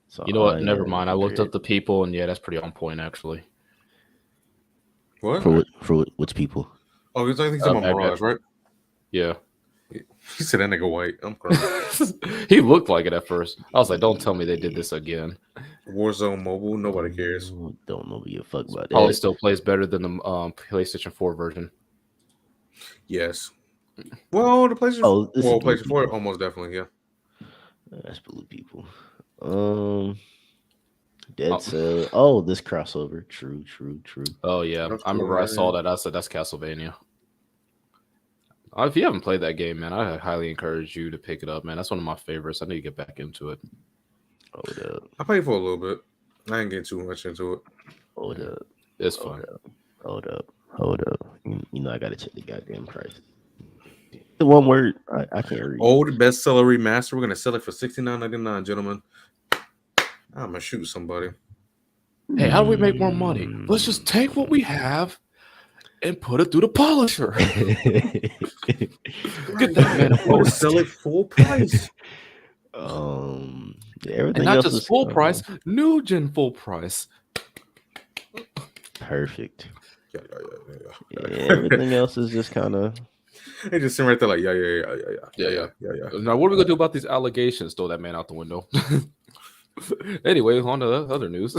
so You know what? I Never am mind. I looked up prepared. the people, and yeah, that's pretty on point actually. what? For what? For which people? Oh, I think he's talking about Baghdad. Mirage, right? Yeah. He said that nigga white. I'm crying. He looked like it at first. I was like, don't tell me they did this again. Warzone Mobile. Nobody cares. Don't know give a fuck about Probably that. still plays better than the PlayStation 4 version. Yes. Well, the PlayStation. Oh, this is Well, blue PlayStation 4 people. almost definitely. Yeah. That's blue people. Um, Dead Oh, Cell. Oh, this crossover. True, true, true. oh yeah, That's I cool. remember I saw that. I said that's Castlevania. If you haven't played that game, man, I highly encourage you to pick it up, man. That's one of my favorites. I need to get back into it. Hold up. I played for a little bit. I didn't get too much into it. Hold up. It's Hold fun. up. Hold up. Hold up. You know I gotta check the goddamn price. The one word I can't read. Old bestseller remaster. We're gonna sell it for $69.99, gentlemen. I'm gonna shoot somebody. Hey, how do we make more money? Let's just take what we Hmm. have and put it through the polisher. Get that man a We're gonna bonus. sell it full price. um, And everything not else just is full price, new gen full price. perfect. Yeah, yeah, yeah, yeah, Yeah, everything else is just kind of. They just sitting right there like, yeah, yeah, yeah, yeah, yeah, Yeah, yeah, yeah, yeah. Now, what are we gonna do about these allegations? Throw that man out the window. Anyway, on to other news.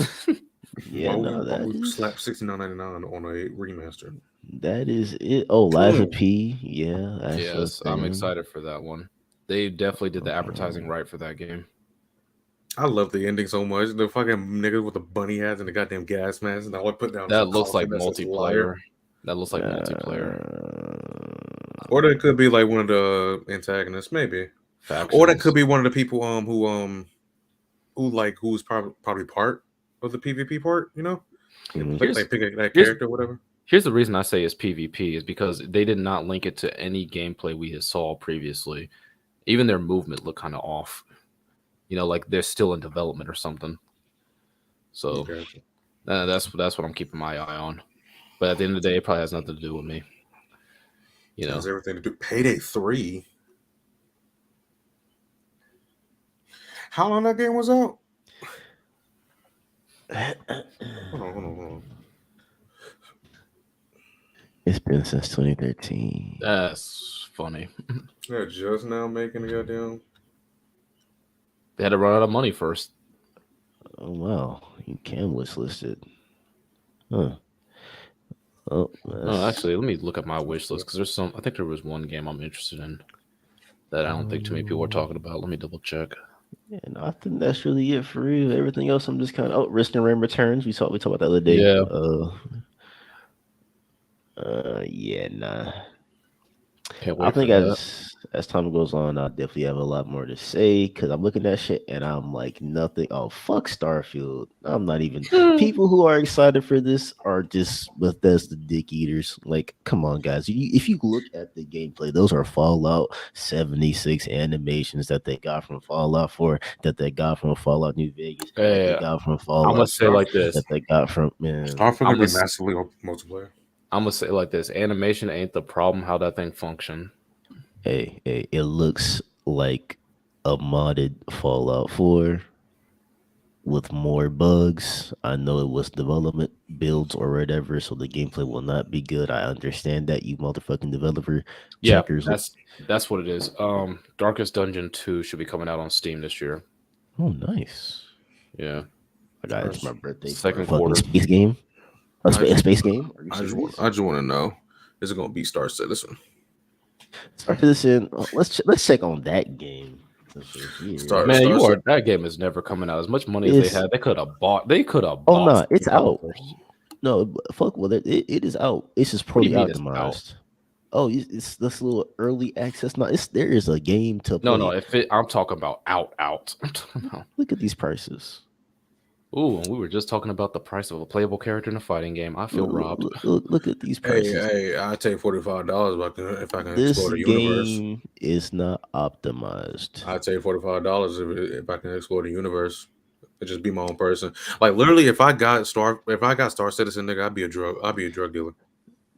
Yeah, no, Why would we slap $69.99 on a remaster? that is it. Oh, Liza Mm. P. Yeah, that's a Yes, I'm thing. excited for that one. They definitely did the advertising right for that game. I love the ending so much. The fucking niggas with the bunny hats and the goddamn gas mask, and all I put down is a That looks like coffin that says liar. multiplayer. That looks like multiplayer. Or that could be like one of the antagonists, maybe. Factions. Or that could be one of the people who's probably part of the PvP part, you know? Mhm. Like they pick that here's- character or whatever. Here's the reason I say it's PvP is because they did not link it to any gameplay we had saw previously. Even their movement looked kind of off. You know, like they're still in development or something. So Gotcha. that's what I'm keeping my eye on. But at the end of the day, it probably has nothing to do with me. You It know, has everything to do. Payday 3. How long that game was out? Hold on. It's been since 2013. that's funny. They're just now making the goddamn. They had to run out of money first. Oh wow, you can wish listed. Huh. Oh, No, actually, let me look at my wish list because there's some. I think there was one game I'm interested in that I don't think too many people are talking about. Let me double check. yeah, no, I think that's really it for real. Everything else, I'm just kind of Risk and Rain Returns. We talked about that other day. Yeah. Yeah, nah. Can't I wait for think that. as time goes on, I'll definitely have a lot more to say because I'm looking at shit and I'm like nothing. Oh fuck Starfield! I'm not even. People who are excited for this are just Bethesda dick eaters. Like, come on, guys. If you look at the gameplay, those are Fallout 76 animations that they got from Fallout 4, that they got from Fallout New Vegas, that they Yeah, got from I'm gonna Fallout say 3, like this. that they got from man. Starfield I'm gonna gonna be s- massively multiplayer. I'm gonna say like this. Animation ain't the problem. How that thing function. Hey, it looks like a modded Fallout 4 with more bugs. I know it was development builds or whatever, so the gameplay will not be good. I understand that, you motherfucking developer Yeah, checkers. that's what it is. Darkest Dungeon 2 should be coming out on Steam this year. Oh, nice. Yeah, I got I it's just, my birthday for a second fucking quarter. space game. I A just, space game? Are you serious? I just want to know: is it gonna be Star Citizen? Start to this in. Let's check on that game since we're here. Man, Star that game is never coming out. As much money as they It's had, they could have oh bought no, some it's out. developers. No, fuck with it. It is out. It's just What do you poorly mean it's out? optimized. Oh, it's this little early access. No, it's there is a game to No. play. I'm talking about out. I'm talking about. Look at these prices. Ooh, and we were just talking about the price of a playable character in a fighting game. I feel robbed. Look at these Hey, prices. I take $45 if I can This explore the universe. game is not optimized. I take $45 if I can explore the universe. And just be my own person. Like literally, if I got Star Citizen, nigga, I'd be a drug dealer.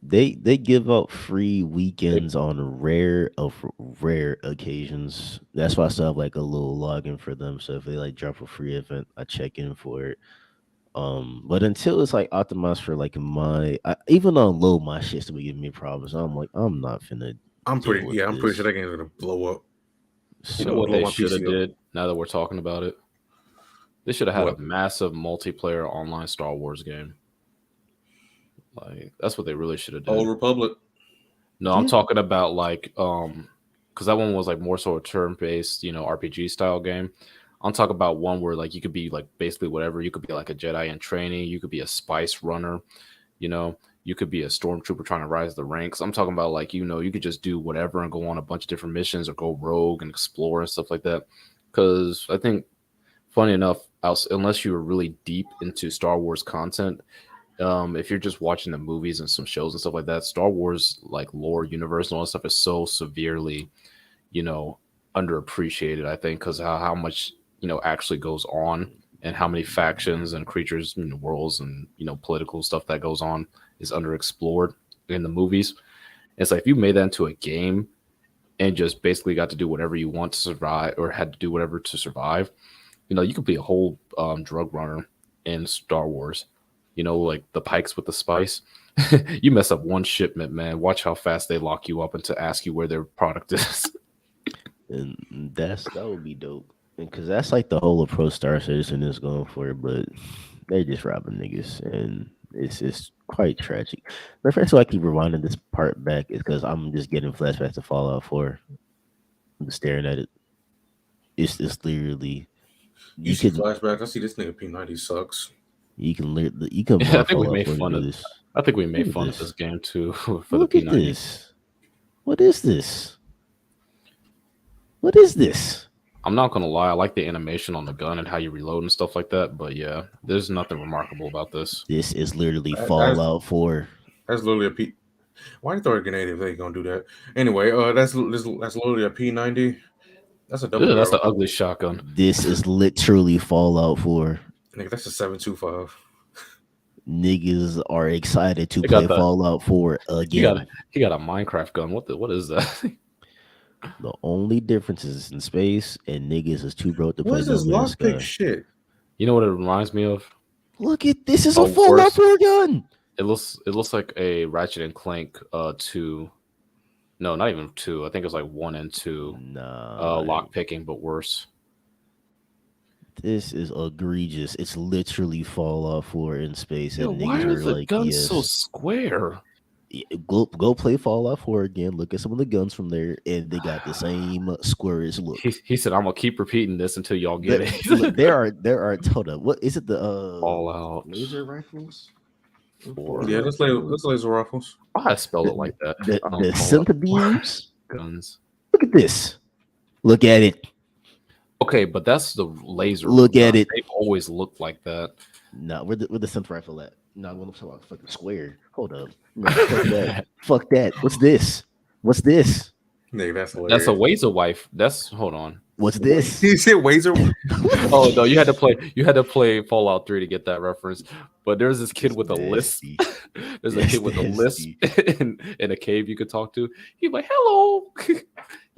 They give out free weekends on rare occasions. That's why I still have like a little login for them. So if they like drop a free event, I check in for it. But until it's like optimized for like even on low, my shit's still giving me problems. I'm like, I'm not finna deal with I'm pretty sure this. that game's gonna blow up. You know So what Blow they my should have PC up. did? Now that we're talking about it, they should have had What? a massive multiplayer online Star Wars game. Like that's what they really should have Old did. Republic. No, I'm talking about like because that one was like more sort of turn based, RPG style game. I'm talking about one where like you could be like basically whatever. You could be like a Jedi in training. You could be a spice runner. You know, you could be a stormtrooper trying to rise the ranks. I'm talking about like you could just do whatever and go on a bunch of different missions or go rogue and explore and stuff like that. Because I think, funny enough, unless you were really deep into Star Wars content, if you're just watching the movies and some shows and stuff like that, Star Wars like lore, universe, and all that stuff is so severely, you know, underappreciated. I think because how much actually goes on and how many factions and creatures, worlds, and political stuff that goes on is underexplored in the movies. It's like if you made that into a game and just basically got to do whatever you want to survive or had to do whatever to survive, you could be a whole drug runner in Star Wars. Like the Pikes with the spice. You mess up one shipment, man. Watch how fast they lock you up and to ask you where their product is. and that would be dope. Because that's like the whole approach Star Citizen is going for, but they just robbing niggas, and it's quite tragic. The first why I keep rewinding this part back is because I'm just getting flashbacks to Fallout 4. I'm just staring at it. It's literally You you see can flashbacks. I see this nigga P90 sucks. you can I mod think we Fallout made 4 to fun do of. this. I think we made Look at fun of this. this game too for the Look at P90. this. What is this? What is this? I'm not gonna lie, I like the animation on the gun and how you reload and stuff like that. But yeah, there's nothing remarkable about this. This is literally That's Fallout 4. that's literally a P. Why you throw a grenade if they gonna do that? Anyway, that's literally a P90. That's a double Ew, that's barrel. an ugly shotgun. This is literally Fallout 4. Nigga, that's a 7.25. Niggas are excited to They play got the Fallout 4 again. he got a Minecraft gun. What is that? The only difference is in space, and niggas is too broke to What play is No this Man's lockpick Sky. shit? You know what it reminds me of? Look at this is a Oh, Fallout worse. 4 gun. It looks like a Ratchet and Clank 2. No, not even 2. I think it's like 1 and 2. Nah, Lock picking, but worse. this is egregious. It's literally Fallout 4 in space, Yo, and why niggas are are the like, guns yes. so square? Go play Fallout 4 again. Look at some of the guns from there, and they got the same squarish look. He said, "I'm gonna keep repeating this until y'all get it." Look, there are hold up. What is it? The Fallout laser rifles? 4. Yeah, let's laser rifles. I spelled it like that. The Fallout. synth beams. guns. Look at this. Look at it. Okay, but that's the laser Look gun. at it. They've always looked like that. No, where the synth rifle at? No, I'm talking about fucking square. Hold up. No, fuck that. Fuck that. What's this? What's this? Nigga, that's That's a hilarious. Wazer wife. That's hold on. What's What? this? You said Wazer? Oh no, you had to play. You had to play Fallout 3 to get that reference. But there's this kid It's with a lisp. nasty. There's a That's kid with a lisp nasty. in a cave you could talk to. He's like, "Hello."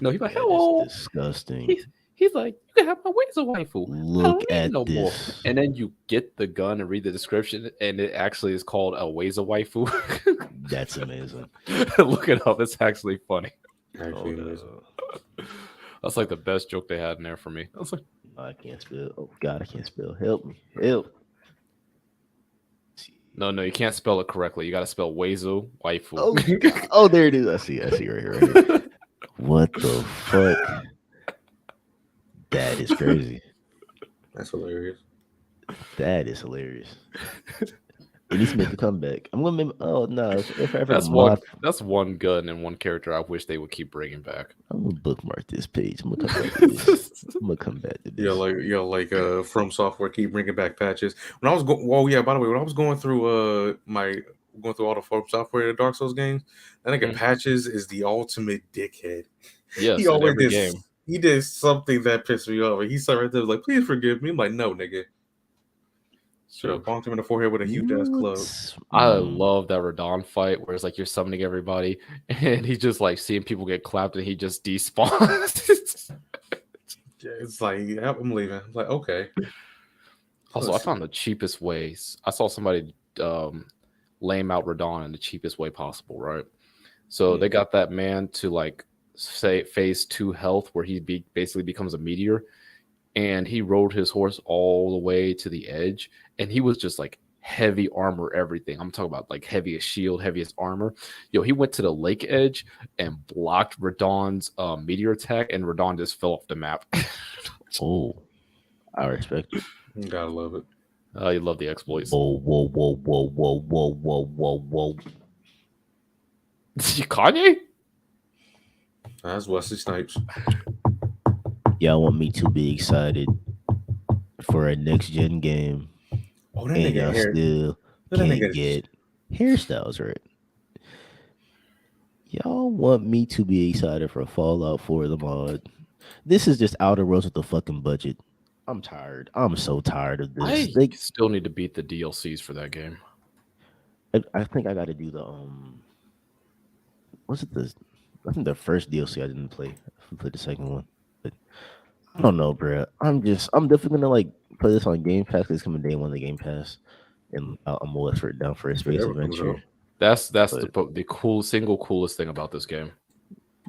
No, he's like, That is "Hello." disgusting. He's like, "You can have my Wazer waifu. I Look don't need at no more." this. And then you get the gun and read the description, and it actually is called a Wazer waifu. That's amazing. Look it up. It's actually funny. Actually, Hold amazing. up. That's like the best joke they had in there for me. I was like, I can't spell. Oh God, I can't spell. Help me. Help. no, you can't spell it correctly. You got to spell Wazer waifu. Oh, God. Oh, there it is. I see. I see right here. Right here. What the fuck? That is crazy. That's hilarious. That is hilarious. It needs to make a comeback. I'm gonna make. Oh no! If I ever That's mod, one gun and one character I wish they would keep bringing back. I'm gonna bookmark this page. I'm gonna come back to this. I'm gonna come back to this. From Software keep bringing back patches. When I was going, well, yeah. By the way, when I was going through going through all the From Software Dark Souls games, I think Mhm. Patches is the ultimate dickhead. Yes, He in always every did. game. He did something that pissed me off. He sat right there like, "Please forgive me." I'm like, "No, nigga." Should have bonked him in the forehead with a huge ass club. I Mm, love that Radon fight where it's like you're summoning everybody and he's just like seeing people get clapped and he just despawns. Yeah, it's like, yeah, I'm leaving. I'm like, okay. Also, I Let's see. found the cheapest ways. I saw somebody lame out Radon in the cheapest way possible, right? So they got that man to like say phase 2 health where basically becomes a meteor, and he rode his horse all the way to the edge, and he was just like heavy armor, everything. I'm talking about like heaviest shield, heaviest armor. Yo, he went to the lake edge and blocked Radon's meteor attack, and Radon just fell off the map. Oh, I respect it. You gotta love it. You love the exploits. Whoa, whoa, whoa, whoa, whoa, whoa, whoa, whoa, whoa. Kanye? That's Wesley Snipes. Y'all want me to be excited for a next gen game, Oh, that and nigga y'all hair. still That can't nigga. get hairstyles right. Y'all want me to be excited for Fallout 4 the mod. This is just Outer Worlds with the fucking budget. I'm tired. I'm so tired of this. I still need to beat the DLCs for that game. I think I got to do the Was it the? I think the first DLC I didn't play. I played the second one, but I don't know, bro. I'm definitely gonna like play this on Game Pass. 'Cause it's coming day one of the Game Pass, and I'm always for it down for a space Whatever comes adventure. out. That's But the coolest thing about this game.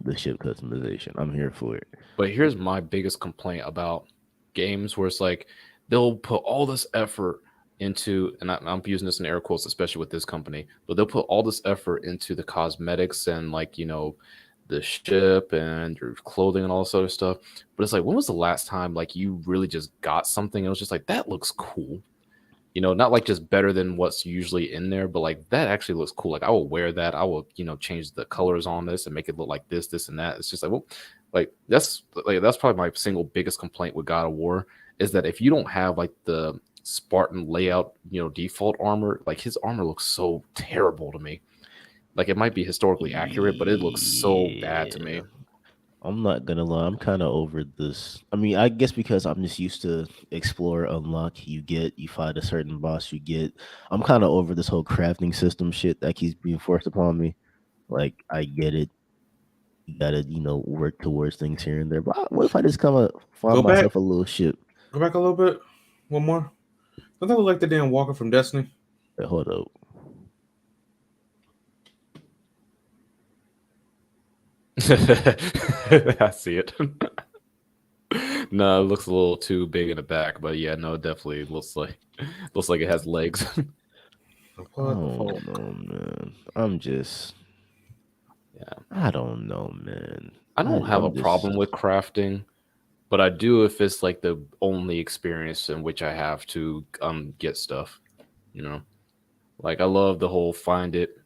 the ship customization, I'm here for it. But here's my biggest complaint about games where it's like they'll put all this effort into, and I'm using this in air quotes, especially with this company, but they'll put all this effort into the cosmetics and like, the ship and your clothing and all this other stuff. But it's like, when was the last time like you really just got something and it was just like, that looks cool? Not like just better than what's usually in there, but like that actually looks cool. Like I will wear that. I will, change the colors on this and make it look like this, and that. It's just like, well, that's probably my single biggest complaint with God of War is that if you don't have like the Spartan layout, default armor, like his armor looks so terrible to me. Like it might be historically accurate, but it looks so bad to me. I'm not gonna lie, I'm kind of over this. I mean, I guess because I'm just used to explore, unlock, you fight a certain boss, you get. I'm kind of over this whole crafting system shit that keeps being forced upon me. Like, I get it. You gotta, work towards things here and there. But what if I just come up, find Go back. myself a little ship? Go back a little bit. One more. Don't that look like the damn Walker from Destiny? Wait, hold up. I see it. No, it looks a little too big in the back, but yeah, no, it definitely looks like it has legs. Oh no, man. I'm just. Yeah. I don't know, man. I don't have I'm a problem with crafting, but I do if it's like the only experience in which I have to get stuff. Like I love the whole find it,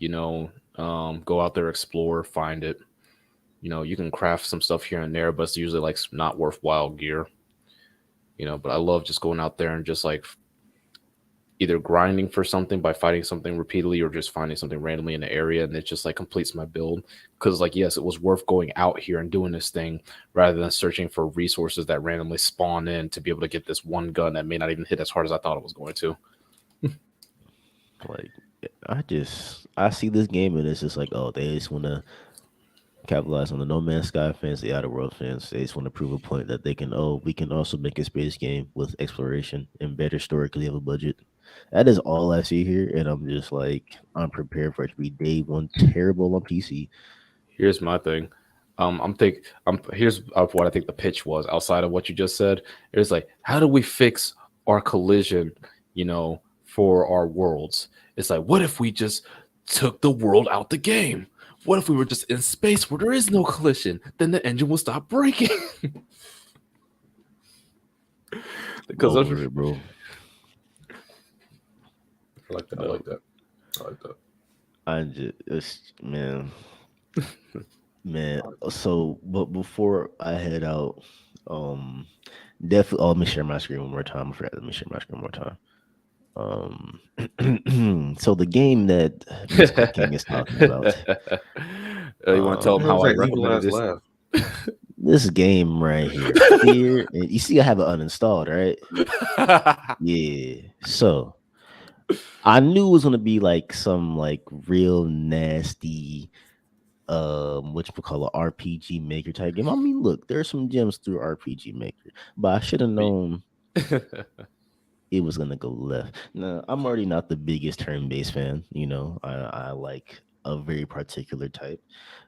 go out there, explore, find it. You can craft some stuff here and there, but it's usually like not worthwhile gear. But I love just going out there and just like either grinding for something by fighting something repeatedly or just finding something randomly in the area, and it just like completes my build. Because like, yes, it was worth going out here and doing this thing rather than searching for resources that randomly spawn in to be able to get this one gun that may not even hit as hard as I thought it was going to. Like, I see this game and it's just like, oh, they just want to capitalize on the No Man's Sky fans, the Outer World fans. They just want to prove a point that they can. Oh, we can also make a space game with exploration and better story because we have a budget. That is all I see here, and I'm just like, I'm prepared for it to be day one terrible on PC. Here's my thing. Here's what I think the pitch was outside of what you just said. It was like, how do we fix our collision, for our worlds? It's like, what if we just took the world out the game? What if we were just in space where there is no collision? Then the engine will stop breaking. Because Over it, bro. I like that. I like that. I like that. I just, man. So, but before I head out, definitely. Oh, let me share my screen one more time. I forgot. Let me share my screen one more time. So the game that Mr. King is talking about. You want to tell them how I that evil recommended ass this? laugh. This game right here, Fear, and you see I have it uninstalled, right? Yeah. So I knew it was gonna be like some like real nasty what you call a RPG Maker type game. I mean, look, there's some gems through RPG Maker, but I should have known it was gonna go left. Now, I'm already not the biggest turn-based fan. I like a very particular type,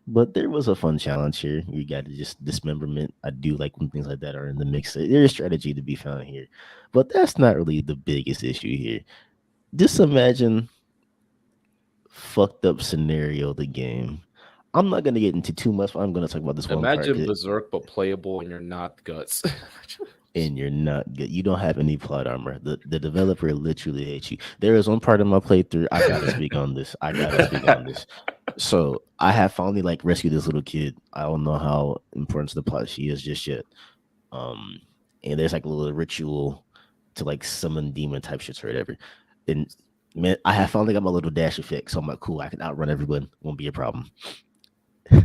but there was a fun challenge here. You got to just dismemberment. I do like when things like that are in the mix. There is strategy to be found here, but that's not really the biggest issue here. Just imagine fucked up scenario of the game. I'm not gonna get into too much. But I'm gonna talk about this one part. Imagine Berserk but playable and you're not guts. And you're not good. You don't have any plot armor. The developer literally hates you. There is one part of my playthrough. I gotta speak on this. So I have finally like rescued this little kid. I don't know how important to the plot she is just yet. And there's like a little ritual to like summon demon type shits or whatever. And man, I have finally got my little dash effect. So I'm like, cool, I can outrun everyone. Won't be a problem. Yeah,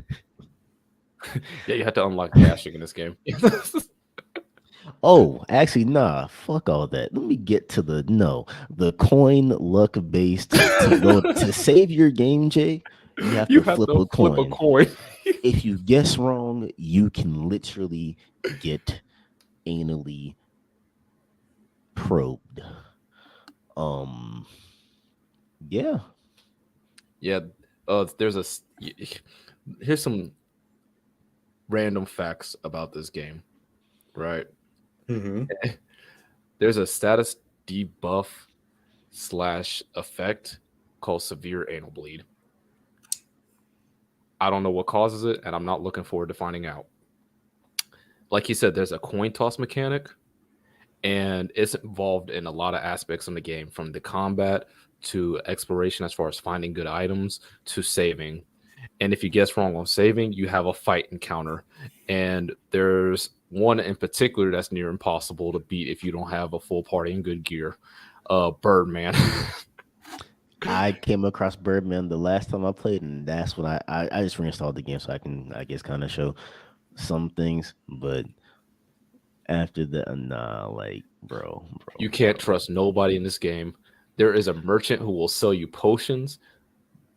you have to unlock dashing in this game. Oh, actually, nah. Fuck all that. Let me get to the coin luck based to go to save your game, Jay. You have to flip a coin. If you guess wrong, you can literally get anally probed. Yeah. Yeah. Here's some random facts about this game, right? Mm-hmm. There's a status debuff / effect called severe anal bleed. I don't know what causes it, and I'm not looking forward to finding out. Like he said, there's a coin toss mechanic, and it's involved in a lot of aspects in the game, from the combat to exploration as far as finding good items to saving. And if you guess wrong on saving, you have a fight encounter. And there's one in particular that's near impossible to beat if you don't have a full party and good gear. Birdman. I came across Birdman the last time I played, and that's when I just reinstalled the game so I can, I guess, kind of show some things. But after that, nah, like, bro. You can't trust nobody in this game. There is a merchant who will sell you potions,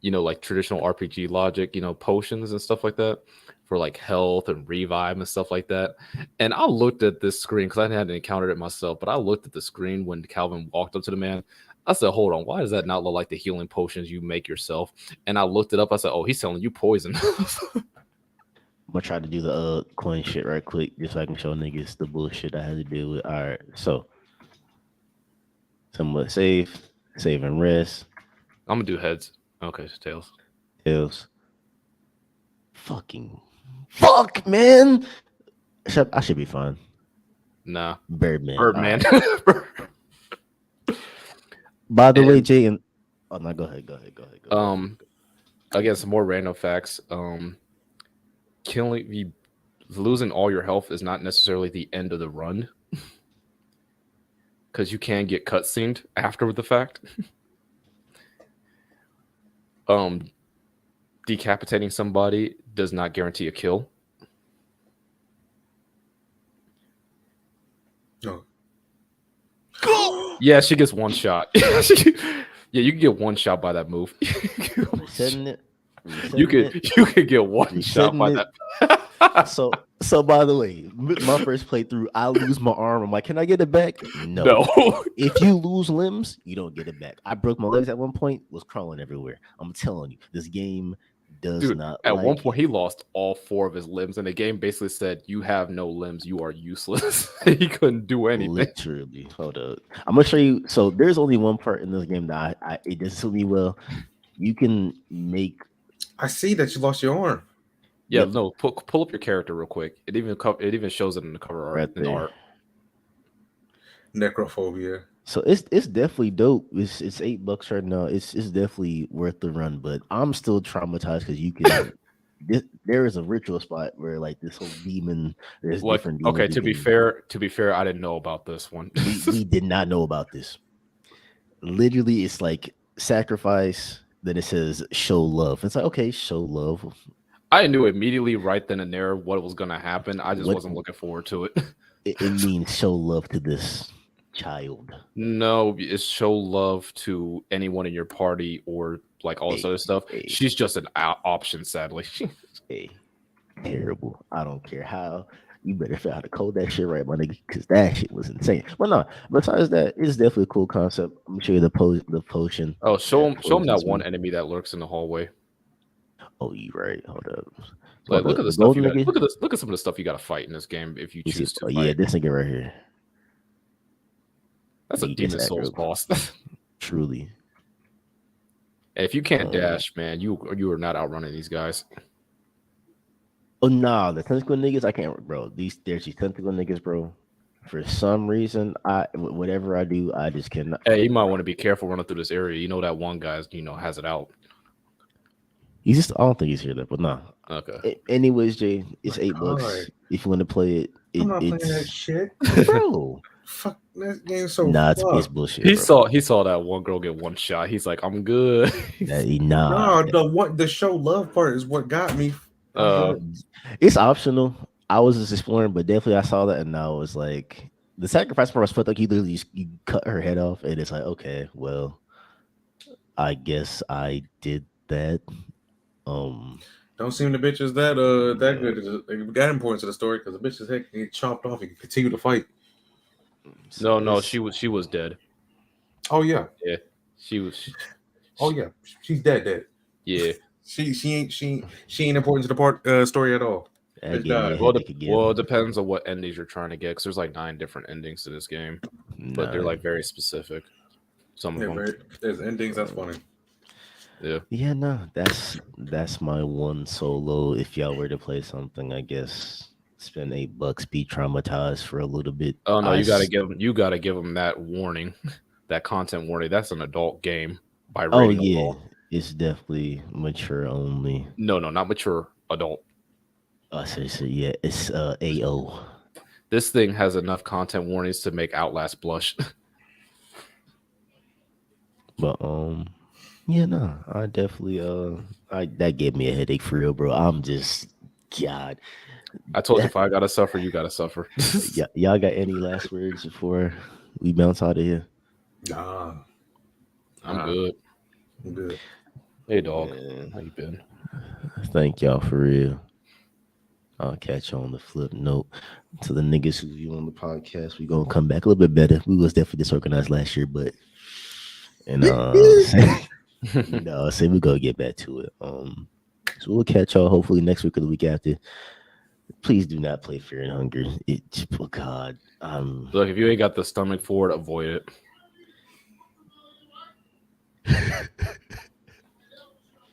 like traditional RPG logic, potions and stuff like that for like health and revive and stuff like that. And I looked at this screen because I hadn't encountered it myself, but I looked at the screen when Calvin walked up to the man. I said, hold on, why does that not look like the healing potions you make yourself? And I looked it up. I said, oh, he's selling you poison. I'm gonna try to do the coin shit right quick just so I can show niggas the bullshit I had to deal with. All right, so somewhat save and rest. I'm gonna do heads. Okay, so tails. Tails. Fuck, man. I should be fine. Nah. Birdman. Birdman. By the way, Jay, and oh no, go ahead. Again, some more random facts. losing all your health is not necessarily the end of the run because you can get cutscened after the fact. Decapitating somebody does not guarantee a kill. No. Yeah, she gets one shot. Yeah, you can get one shot by that move. Resetting it. You could get one shot by that. So by the way, my first playthrough, I lose my arm. I'm like, can I get it back? No. If you lose limbs, you don't get it back. I broke my legs at one point, was crawling everywhere. I'm telling you, this game does not. At one point, he lost all 4 of his limbs, and the game basically said, "You have no limbs. You are useless." He couldn't do anything. Literally. Hold up. I'm gonna show you. So there's only one part in this game that it doesn't suit me well. You can make. I see that you lost your arm. Yeah, no. Pull up your character real quick. It even shows it in the cover art. Right there. Art. Necrophobia. So it's definitely dope. It's $8 right now. It's definitely worth the run, but I'm still traumatized because you can. There is a ritual spot where like this whole demon. There's different. Demons okay, to be fair, I didn't know about this one. we did not know about this. Literally, it's like sacrifice. Then it says show love. It's like, okay, show love. I knew immediately right then and there what was going to happen. I just wasn't looking forward to it. It means show love to this child. No, it's show love to anyone in your party or like all this other stuff. She's just an option, sadly. Hey, terrible. I don't care how. You better figure out how to code that shit right, my nigga, because that shit was insane. But no, besides that, it's definitely a cool concept. I'm gonna show you the potion. Oh, show him that one enemy that lurks in the hallway. Oh, you right. Hold up. Like, look at the stuff you got. Look at some of the stuff you got to fight in this game if you choose to. Yeah, this nigga right here. That's a Demon Souls boss. Truly. If you can't dash, man, you are not outrunning these guys. Oh nah, the tentacle niggas, I can't, bro. There's these tentacle niggas, bro. For some reason, whatever I do, I just cannot. Hey, you might want to be careful running through this area. You know that one guy's, has it out. He's just, I don't think he's here though, but nah. Okay. Anyways, Jay, it's $8 if you want to play it. I'm not playing that shit, bro. Fuck, that game's so. Nah, it's bullshit. He saw that one girl get one shot. He's like, I'm good. Nah. The show love part is what got me. It's optional. I was just exploring, but definitely I saw that, and I was like, the sacrifice part was felt like you literally you cut her head off, and it's like, okay, well, I guess I did that. Don't seem the bitch is that good. It got important to the story because the bitch's head can get chopped off and continue to fight. So no, she was dead. Oh yeah, she was. Oh yeah, she's dead. Yeah, she ain't important to the part story at all. Well, it depends on what endings you're trying to get because there's like 9 different endings to this game, but they're like very specific. Some of them. There's endings. That's funny. Yeah, no, that's my one solo. If y'all were to play something, I guess spend $8, be traumatized for a little bit. Oh no, you gotta give them that warning, that content warning. That's an adult game by rating. Oh yeah, it's definitely mature only. No, not mature, adult. So yeah, it's AO. This thing has enough content warnings to make Outlast blush. But yeah, no, I definitely that gave me a headache for real, bro. I'm just God. I told you if I gotta suffer, you gotta suffer. Yeah, y'all got any last words before we bounce out of here? Nah, I'm good. I'm good. Hey dog, how you been? Thank y'all for real. I'll catch you on the flip note. To the niggas who view on the podcast, we gonna come back a little bit better. We was definitely disorganized last year, but say we gonna get back to it. So we'll catch y'all hopefully next week or the week after. Please do not play Fear and Hunger. Oh God. Look, if you ain't got the stomach for it, avoid it.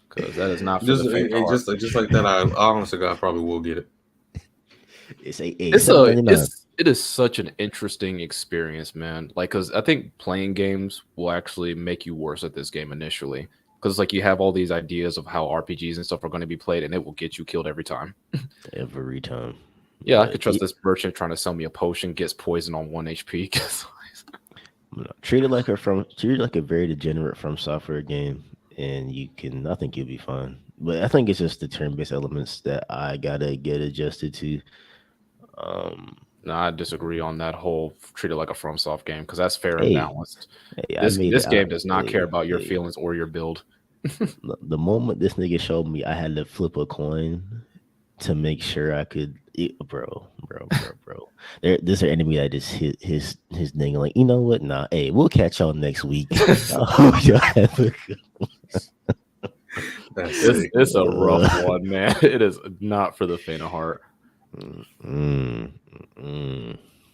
Because that is not for just like that. I honestly, God probably will get it. It is such an interesting experience, man. Like, because I think playing games will actually make you worse at this game initially. because like you have all these ideas of how RPGs and stuff are going to be played, and it will get you killed every time. Every time. Yeah, I But could trust this merchant trying to sell me a potion, gets poison on 1 HP. treat it like a very degenerate From Software game, and I think you'll be fine. But I think it's just the turn-based elements that I gotta get adjusted to. No, I disagree on that whole treat it like a FromSoft game because that's fair and Hey, balanced. hey, I This made this it out. game does not care about your Hey. feelings or your build. The moment this nigga showed me I had to flip a coin to make sure I could, bro. There's an enemy that just hit his thing. Like, you know what? Nah, hey, we'll catch y'all next week. I hope y'all have a good It's a rough one, man. It is not for the faint of heart.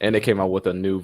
And they came out with a new